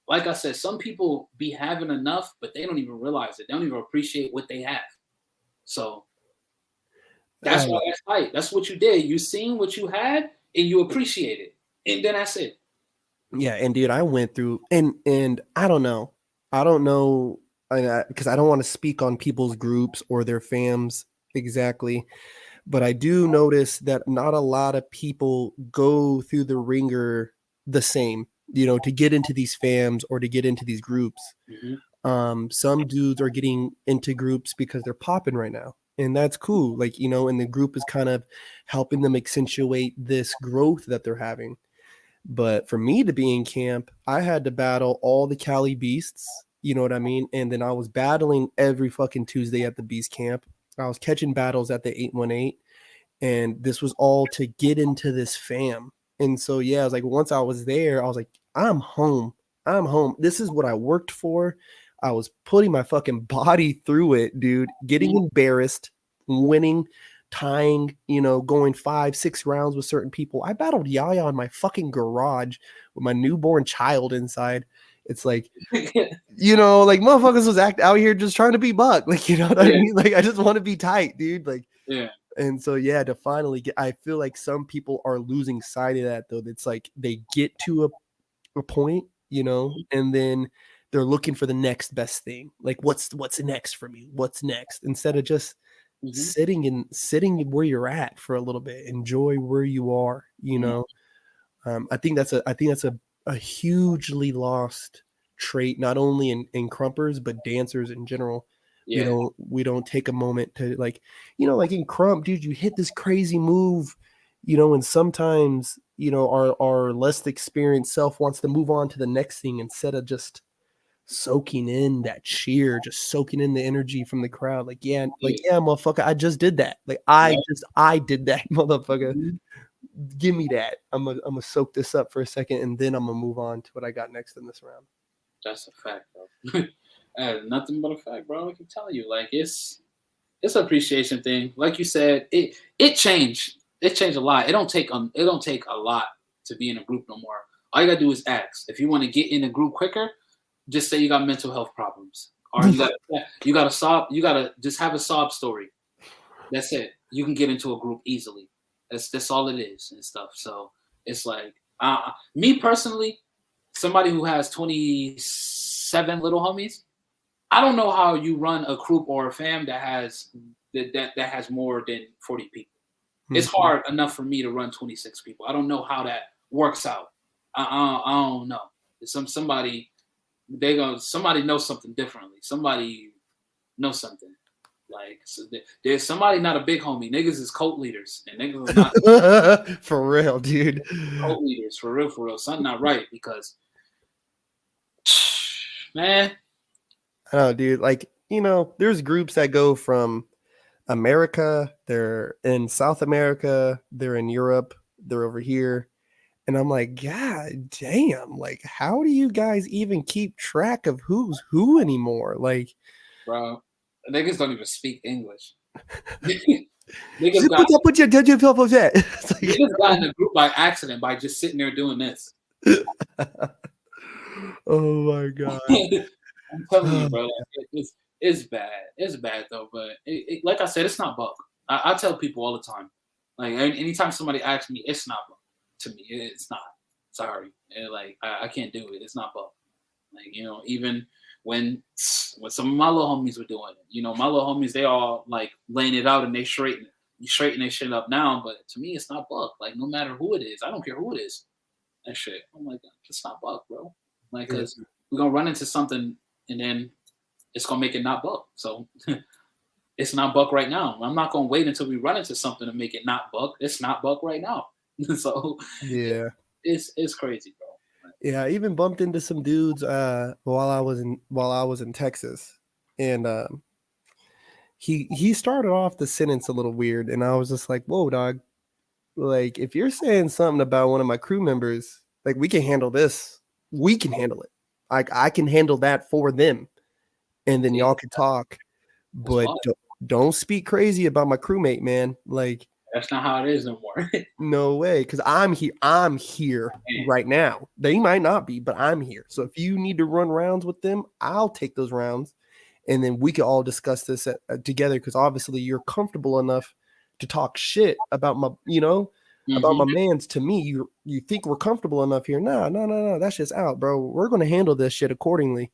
I said, some people be having enough, but they don't even realize it. They don't even appreciate what they have. So that's why that's tight. That's what you did. You seen what you had and you appreciate it. And then that's it. Yeah, and dude, I went through and I don't know. Because I don't want to speak on people's groups or their fams exactly, but I do notice that not a lot of people go through the ringer the same, to get into these fams or to get into these groups. Some dudes are getting into groups because they're popping right now, and that's cool. Like, and the group is kind of helping them accentuate this growth that they're having. But for me to be in camp, I had to battle all the Cali beasts, you know what I mean? And then I was battling every fucking Tuesday at the beast camp. I was catching battles at the 818, and this was all to get into this fam. And so, yeah, I was like, once I was there, I was like, I'm home. I'm home. This is what I worked for. I was putting my fucking body through it, dude, getting embarrassed, winning, tying, going 5-6 rounds with certain people. I battled Yaya in my fucking garage with my newborn child inside. It's like, like motherfuckers was out here just trying to be buck. Like, you know what I mean? Like, I just want to be tight, dude. Like, yeah. And so, yeah, to finally get, I feel like some people are losing sight of that, though. It's like they get to a point, and then they're looking for the next best thing. Like, what's next for me? What's next? Instead of just sitting where you're at for a little bit, enjoy where you are. I think that's a hugely lost trait, not only in crumpers but dancers in general. Yeah. We don't take a moment to like in krump, dude, you hit this crazy move, and sometimes our less experienced self wants to move on to the next thing instead of just soaking in that cheer, just soaking in the energy from the crowd. Like, yeah, motherfucker, I just did that. Like, I did that, motherfucker. Give me that. I'm gonna soak this up for a second, and then I'm gonna move on to what I got next in this round. That's a fact, bro. Nothing but a fact, bro. I can tell you, like it's an appreciation thing. Like you said, it changed. It changed a lot. It don't take a lot to be in a group no more. All you gotta do is ask. If you want to get in a group quicker, just say you got mental health problems, or you got to just have a sob story. That's it. You can get into a group easily. That's all it is and stuff. So it's like me personally, somebody who has 27 little homies, I don't know how you run a group or a fam that has more than 40 people. It's hard enough for me to run 26 people. I don't know how that works out. I don't know. Somebody knows something differently. Somebody knows something. Like, so there's somebody not a big homie. Niggas is cult leaders, and niggas are not for real, dude. Cult leaders, for real. Something not right because, man. I know, dude. Like, there's groups that go from America, they're in South America, they're in Europe, they're over here. And I'm like, God damn, like, how do you guys even keep track of who's who anymore? Like, bro, niggas don't even speak English. Niggas got in the group by accident by just sitting there doing this. Oh my God. I'm telling you, bro, like, it's bad. It's bad though, but like I said, it's not bug. I tell people all the time, like anytime somebody asks me, it's not bug. To me, it's not. Sorry, like I can't do it. It's not bug. Like, even when some of my little homies were doing it, my little homies, they all like laying it out and they straighten their shit up now. But to me, it's not bug. Like, no matter who it is, I don't care who it is. That shit. I'm like, it's not bug, bro. Like, cause we're gonna run into something, and then it's gonna make it not buck. So it's not buck right now. I'm not gonna wait until we run into something to make it not buck. It's not buck right now. So Yeah. it's crazy, bro. Yeah, I even bumped into some dudes while I was in Texas. And he started off the sentence a little weird, and I was just like, "Whoa, dog. Like if you're saying something about one of my crew members, like we can handle this. We can handle it. Like I can handle that for them, and then See, y'all can talk, that's but fine. don't speak crazy about my crewmate, man. Like That's not how it is no more. no way, because I'm here. I'm here Man, right now. They might not be, but I'm here. So if you need to run rounds with them, I'll take those rounds, and then we can all discuss this together. Because obviously you're comfortable enough to talk shit about my, about hmm my man's to me. You think we're comfortable enough here? No, no, no, no. That's just out, bro. We're gonna handle this shit accordingly.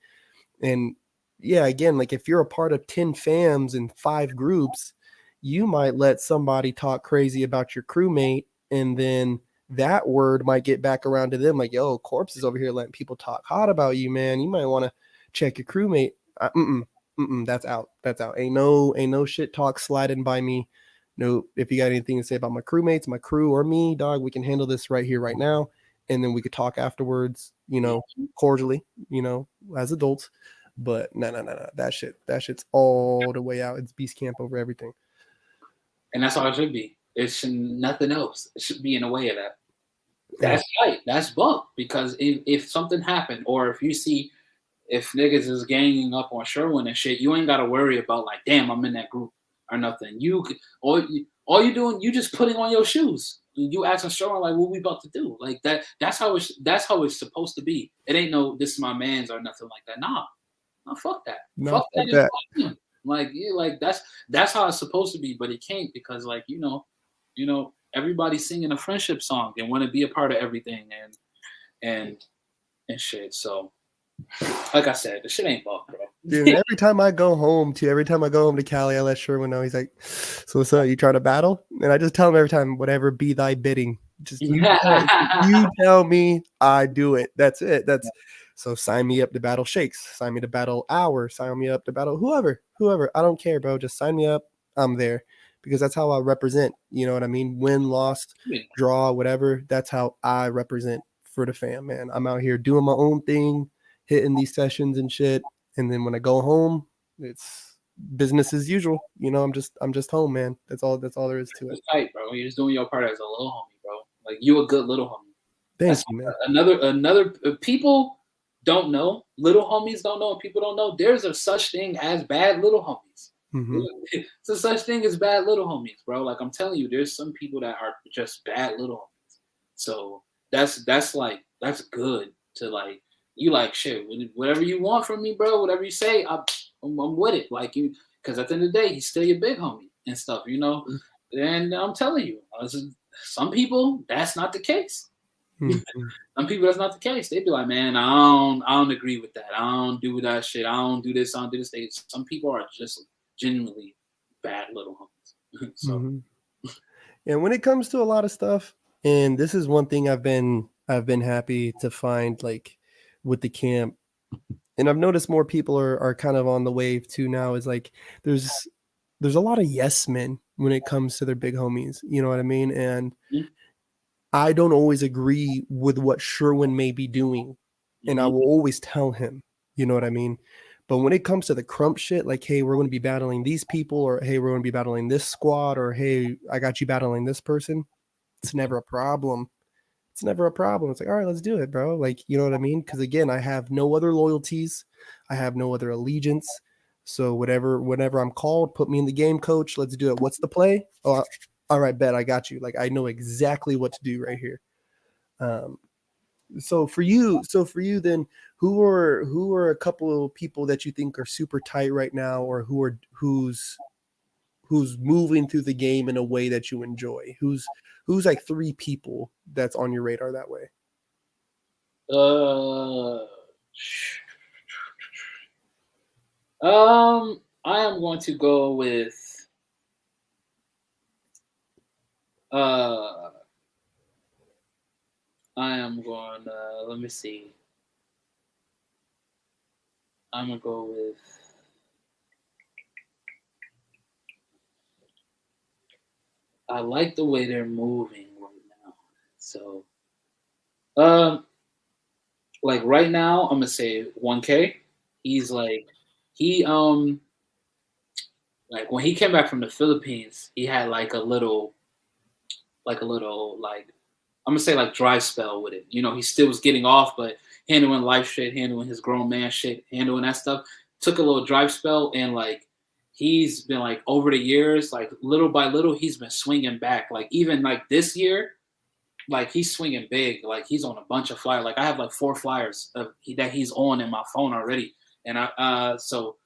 And yeah, again, like if you're a part of 10 fams and 5 groups, you might let somebody talk crazy about your crewmate, and then that word might get back around to them like, yo, Corpse is over here letting people talk hot about you, man. You might want to check your crewmate. That's out. That's out. Ain't no shit talk sliding by me. No, if you got anything to say about my crewmates, my crew, or me, dog, we can handle this right here, right now. And then we could talk afterwards, cordially, as adults. But no, no, no, no. That shit's all the way out. It's beast camp over everything. And that's all it should be. It should nothing else. It should be in the way of that. Yeah. That's right. That's bunk. Because if something happened, or if you see if niggas is ganging up on Sherwin and shit, you ain't got to worry about like, damn, I'm in that group or nothing. All you doing, you just putting on your shoes. You asking Sherwin like, what we about to do? Like that. That's how it's supposed to be. It ain't no this is my man's or nothing like that. Nah, no, fuck that. No, Fuck that fuck is that. him. Like yeah, like that's how it's supposed to be, but it can't because like everybody's singing a friendship song and want to be a part of everything and and shit. So like I said, the shit ain't buck, bro. Dude, every time I go home to Cali, I let Sherwin know. He's like, so what's up? You trying to battle? And I just tell him every time, whatever be thy bidding. Just you tell me, I do it. That's it. That's so sign me up to battle Shakes, sign me to battle Hour, sign me up to battle whoever. I don't care, bro. Just sign me up. I'm there. Because that's how I represent. You know what I mean? Win, lost, draw, whatever. That's how I represent for the fam, man. I'm out here doing my own thing, hitting these sessions and shit. And then when I go home, it's business as usual. I'm just home, man. That's all there is to it. It's tight, bro. You're just doing your part as a little homie, bro. Like you a good little homie. Thank That's you, man. another people don't know. Little homies don't know. And people don't know. There's a such thing as bad little homies. Mm-hmm. It's a such thing as bad little homies, bro. Like I'm telling you, there's some people that are just bad little homies. So that's good to like. You like shit. Whatever you want from me, bro. Whatever you say, I'm with it. Like you, because at the end of the day, he's still your big homie and stuff. And I'm telling you, some people that's not the case. Mm-hmm. Some people that's not the case. They'd be like, man, I don't agree with that. I don't do that shit. I don't do this. I don't do this. Some people are just genuinely bad little homies. So Mm-hmm. And when it comes to a lot of stuff, and this is one thing I've been happy to find, like with the camp, and I've noticed more people are kind of on the wave too now, is like there's there's a lot of yes men when it comes to their big homies. You know what I mean? And I don't always agree with what Sherwin may be doing, and I mhm. will always tell him, you know what I mean? But when it comes to the krump shit, like, hey, we're going to be battling these people, or hey, we're going to be battling this squad, or hey, I got you battling this person, it's never a problem. It's never a problem. It's like, all right, let's do it, bro. Like, you know what I mean? Because again, I have no other loyalties, I have no other allegiance. So whenever I'm called, put me in the game, coach. Let's do it. What's the play? Oh, all right, bet I got you. Like I know exactly what to do right here. Um, then, who are a couple of people that you think are super tight right now, or who's moving through the game in a way that you enjoy? Who's like 3 people that's on your radar that way? uh, I am going to go with uh, I am going. Let me see. I'm gonna go with. I like the way they're moving right now. So, um, like right now, I'm gonna say 1K. He's he like when he came back from the Philippines, he had like a little like I'm gonna say like dry spell with it. You know, he still was getting off, but handling life shit, handling his grown man shit, handling that stuff. Took a little dry spell, and like he's been like over the years, like little by little, he's been swinging back. Like even like this year, like he's swinging big. Like he's on a bunch of flyers. Like I have like 4 flyers that he's on in my phone already, and I so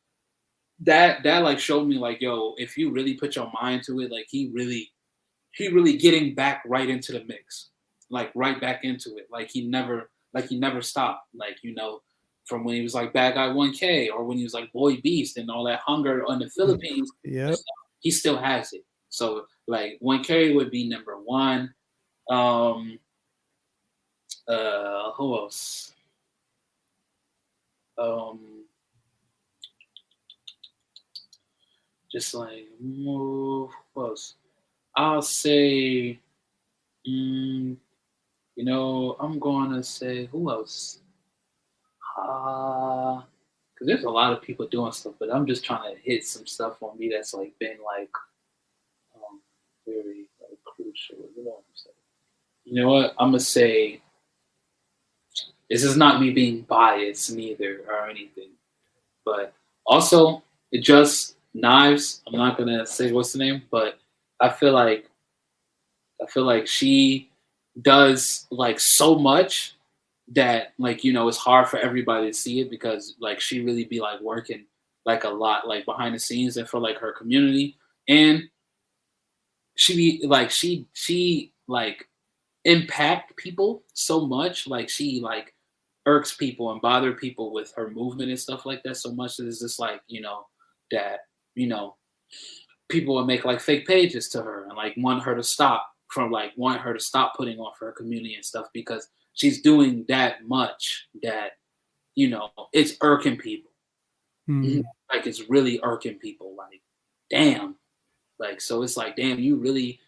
that like showed me like yo, if you really put your mind to it, like he really getting back right into the mix, like right back into it. Like he never stopped. Like you know, from when he was like Bad Guy 1K or when he was like Boy Beast and all that hunger on the Philippines, Yep. he still has it. So like 1K would be number one. Um, who else? Um, just like who else? I'll say, you know, I'm going to say who else? Because there's a lot of people doing stuff, but I'm just trying to hit some stuff on me that's like been like um, very like crucial. You know what I'm saying? You know what? I'm gonna say this is not me being biased neither or anything, but also it just knives. I'm not gonna say what's the name, but I feel like I feel like she does like so much that like you know it's hard for everybody to see it because like she really be like working like a lot like behind the scenes and for like her community and she be like she like impact people so much like she like irks people and bother people with her movement and stuff like that so much that it's just like you know that you know people would make like fake pages to her and like want her to stop putting on for her community and stuff because she's doing that much that you know it's irking people. Mm. Like it's really irking people like damn like so it's like damn you really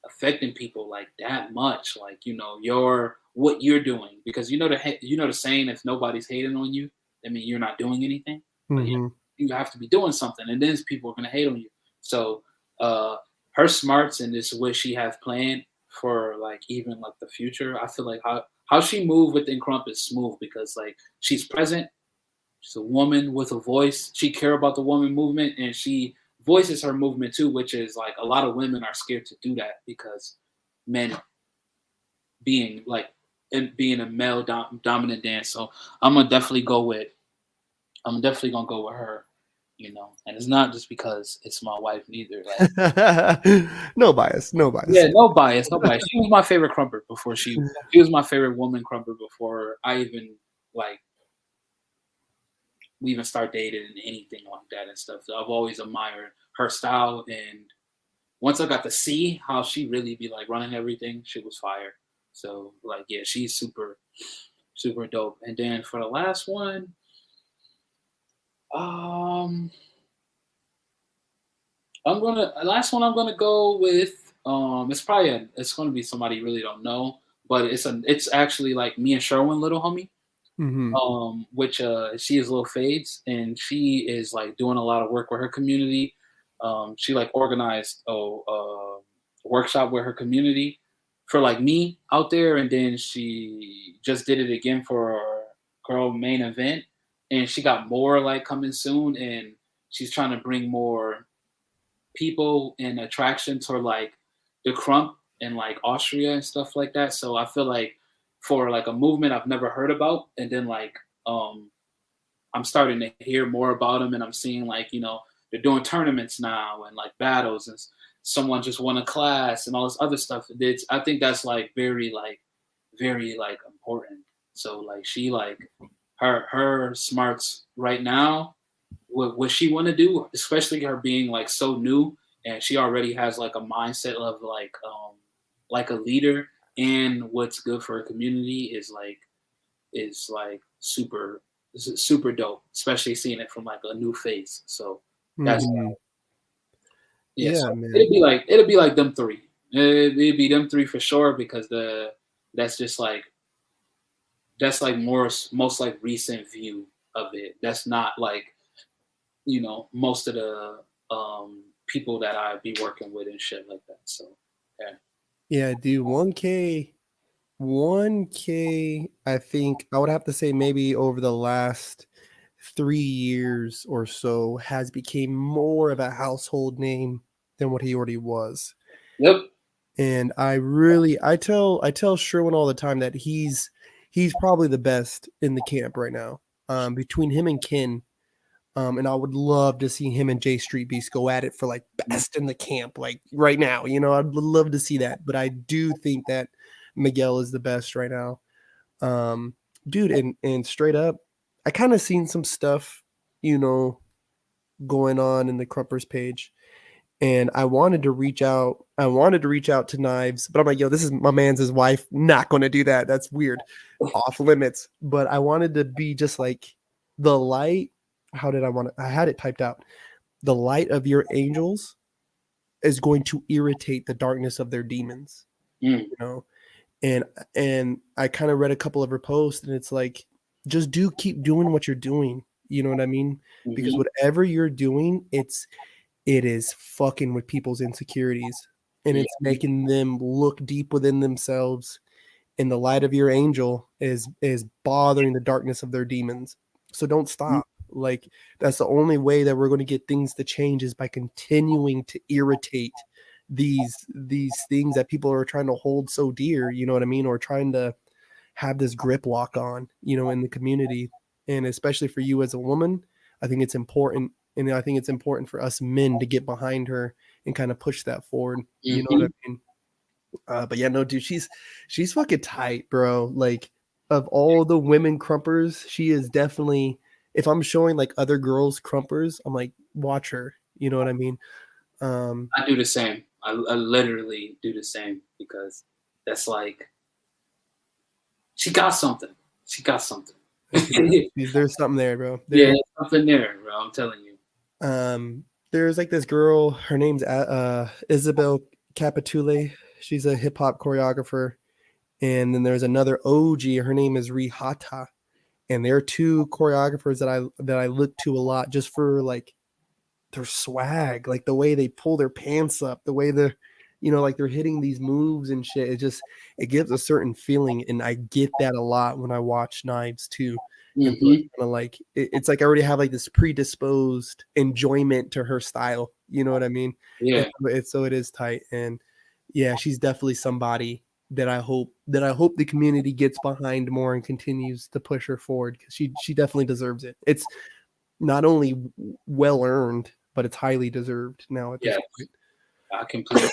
affecting people like that much like you know your what you're doing because you know the saying if nobody's hating on you I mean you're not doing anything but yeah Mhm. you have to be doing something and then people are going to hate on you so uh her smarts and this what she has planned for like even like the future I feel like how she moved within krump is smooth because like she's present. She's a woman with a voice. She care about the woman movement, and she voices her movement too, which is like a lot of women are scared to do that because men being like and being a male dominant dance. So I'm gonna definitely go with I'm definitely gonna go with her, you know. And it's not just because it's my wife neither. Like No bias, no bias. yeah, no bias, no bias. She was my favorite crumper before she was my favorite woman crumper before I even like we even start dating and anything like that and stuff. So I've always admired her style, and once I got to see how she really be like running everything, she was fire. So like, yeah, she's super dope. And then for the last one, um, I'm gonna go with it's gonna be somebody you really don't know, but it's actually like me and Sherwin, little homie. Mhm. Which she is Little Fades, and she is like doing a lot of work with her community. She like organized a workshop with her community for like me out there, and then she just did it again for her girl main event, and she got more like coming soon, and she's trying to bring more people and attraction to like the krump and like Austria and stuff like that. So I feel like for like a movement I've never heard about, and then like um I'm starting to hear more about them, and I'm seeing like you know they're doing tournaments now and like battles, and someone just won a class and all this other stuff. I think that's like very like important. So like she like her smarts right now what she want to do, especially her being like so new, and she already has like a mindset of like a leader, and what's good for her community is like super. super dope, especially seeing it from like a new face. So that's Mhm. yeah. Yeah, So man. it'd be like them three. It'd be them three for sure because that's just like that's like more most like recent view of it. That's not like most of the people that I be working with and shit like that. So yeah. Yeah, dude, 1K, I think I would have to say maybe over the last 3 years or so has became more of a household name than what he already was. Yep. And I tell Sherwin all the time that he's probably the best in the camp right now. Between him and Ken, and I would love to see him and J Street Beast go at it for like best in the camp, like right now. I'd love to see that. But I do think that Miguel is the best right now. Um, Dude, and straight up, I kind of seen some stuff, you know, going on in the Crumpers page, and I wanted to reach out. I wanted to reach out to Knives, but I'm like, yo, this is my man's his wife. Not going to do that. That's weird, off limits. But I wanted to be just like the light. How did I want it? I had it typed out. The light of your angels is going to irritate the darkness of their demons. Mm, You know, and I kind of read a couple of her posts, and it's like, just keep doing what you're doing. You know what I mean? Because hmm. whatever you're doing, it is fucking with people's insecurities, and Yeah. it's making them look deep within themselves, and the light of your angel is bothering the darkness of their demons. So don't Mhm. stop. Like, that's the only way that we're going to get things to change, is by continuing to irritate these things that people are trying to hold so dear, you know what I mean, or trying to have this grip lock on, in the community. And especially for you as a woman, I think it's important. And I think it's important for us men to get behind her and kind of push that forward. You know what I Mhm. mean? But yeah, no, dude, she's fucking tight, bro. Like, of all the women crumpers, she is definitely. If I'm showing like other girls crumpers, I'm like, watch her. You know what I mean? Um, I do the same. I literally do the same because that's like she got something. She got something. there's something there, bro. Yeah, There, something there, bro. I'm telling you. there's like this girl. Her name's Isabel Capitule. She's a hip hop choreographer, and then there's another OG. Her name is Rihata, and they're two choreographers that I look to a lot, just for like their swag, like the way they pull their pants up, the way they're, like they're hitting these moves and shit. It gives a certain feeling, and I get that a lot when I watch Knives too. And so it's Hmm. kind of like it's like I already have like this predisposed enjoyment to her style. You know what I mean? And Yeah, so it is tight, and yeah, she's definitely somebody that I hope the community gets behind more and continues to push her forward, because she definitely deserves it. It's not only well earned, but it's highly deserved now at this yeah. point. I completely,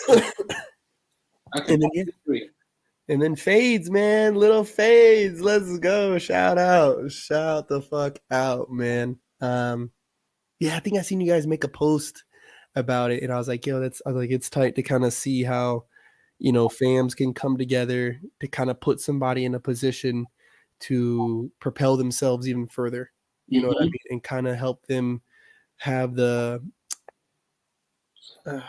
I And then yeah, completely agree. and then fades, man, little fades. Let's go. Shout the fuck out, man. Yeah, I think I seen you guys make a post about it, and I was like, yo, I was like, it's tight to kind of see how fams can come together to kind of put somebody in a position to propel themselves even further. You know what I Hmm. mean, and kind of help them have the uh,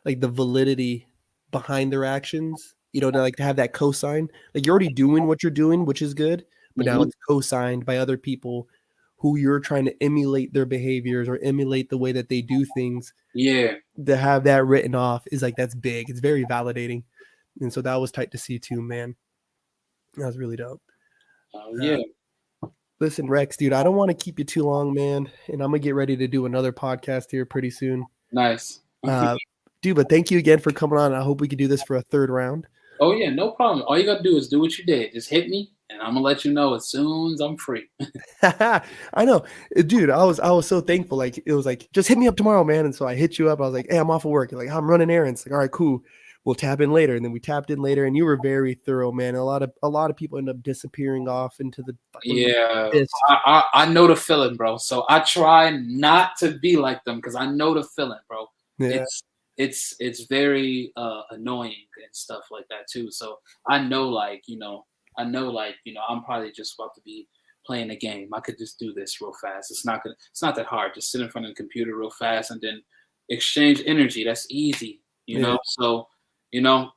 like the validity behind their actions, to like to have that cosign. Like, you're already doing what you're doing, which is good, but now Hmm. it's co-signed by other people who you're trying to emulate their behaviors or emulate the way that they do things. Yeah. To have that written off is like, that's big. It's very validating. And so that was tight to see too, man. That was really dope. Yeah. Listen, Rex, dude, I don't want to keep you too long, man. And I'm gonna get ready to do another podcast here pretty soon. Nice. Uh, Dude, but thank you again for coming on. I hope we can do this for a third round. Oh yeah, no problem. All you gotta do is do what you did. Just hit me, and I'm gonna let you know as soon as I'm free. I know, dude. I was so thankful. Like, it was like, just hit me up tomorrow, man. And so I hit you up. I was like, hey, I'm off of work. You're like, I'm running errands. Like, all right, cool. We'll tap in later. And then we tapped in later, and you were very thorough, man. A lot of people end up disappearing off into the fucking Yeah, abyss. I know the feeling, bro. So I try not to be like them because I know the feeling, bro. Yeah, It's it's very annoying and stuff like that too. So I know, like I know, like I'm probably just about to be playing a game. I could just do this real fast. It's not that hard. Just sit in front of the computer real fast and then exchange energy. That's easy, you Yeah. know? So, you know,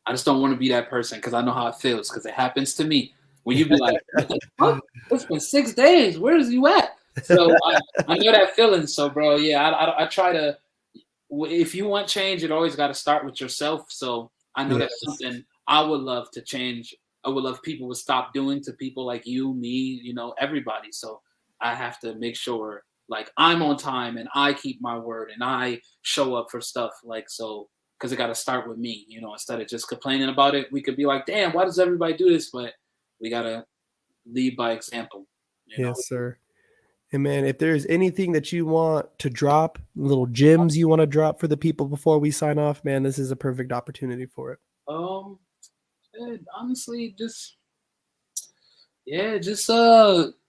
I just don't want to be that person because I know how it feels because it happens to me. When you be like, what the fuck? It's been 6 days. Where is you at? So I know that feeling. So, bro, yeah, I try to, if you want change, it always got to start with yourself. So I know that's Yes. something I would love to change. I would love people to stop doing to people like you, me, everybody. So I have to make sure like I'm on time and I keep my word and I show up for stuff like so because it got to start with me, instead of just complaining about it. We could be like, damn, why does everybody do this? But we got to lead by example. Yes, sir. And man, if there's anything that you want to drop, little gems you want to drop for the people before we sign off, man, this is a perfect opportunity for it. Um, honestly, just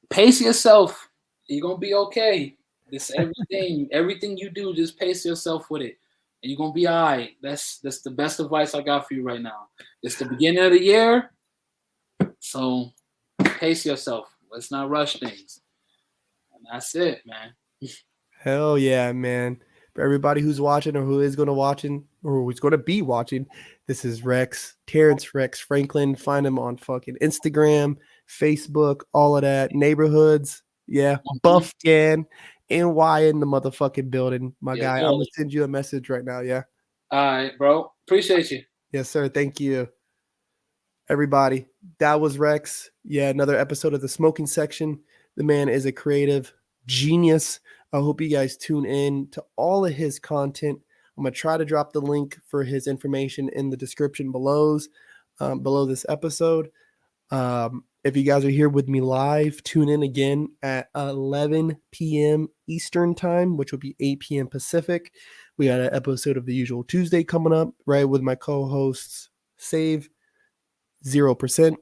pace yourself. You're gonna be okay. This everything you do, just pace yourself with it. And you're gonna be all right. That's the best advice I got for you right now. It's the beginning of the year, so pace yourself. Let's not rush things. And that's it, man. Hell yeah, man. For everybody who's watching or who is going to watching or who's going to be watching, this is Rexx, Terrance Rexx Franklin. Find him on fucking Instagram, Facebook, all of that. Neighborhoods. Yeah. Mhm. Buffgan, NY in the motherfucking building. My Yes, guy, I'm sir. going to send you a message right now. Yeah. All right, bro. Appreciate you. Yes, sir. Thank you. Everybody, that was Rexx. Yeah, another episode of the smoking section. The man is a creative genius. I hope you guys tune in to all of his content. I'm gonna try to drop the link for his information in the description below this episode. If you guys are here with me live, tune in again at 11 p.m. Eastern time, which will be 8 p.m. Pacific. We got an episode of the usual Tuesday coming up, right, with my co-hosts Save 0%.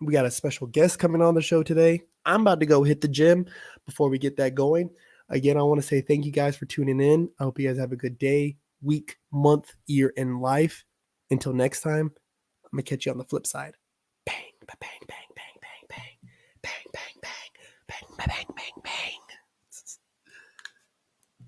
We got a special guest coming on the show today. I'm about to go hit the gym before we get that going. Again, I want to say thank you guys for tuning in. I hope you guys have a good day, week, month, year, and life. Until next time, I'm going to catch you on the flip side.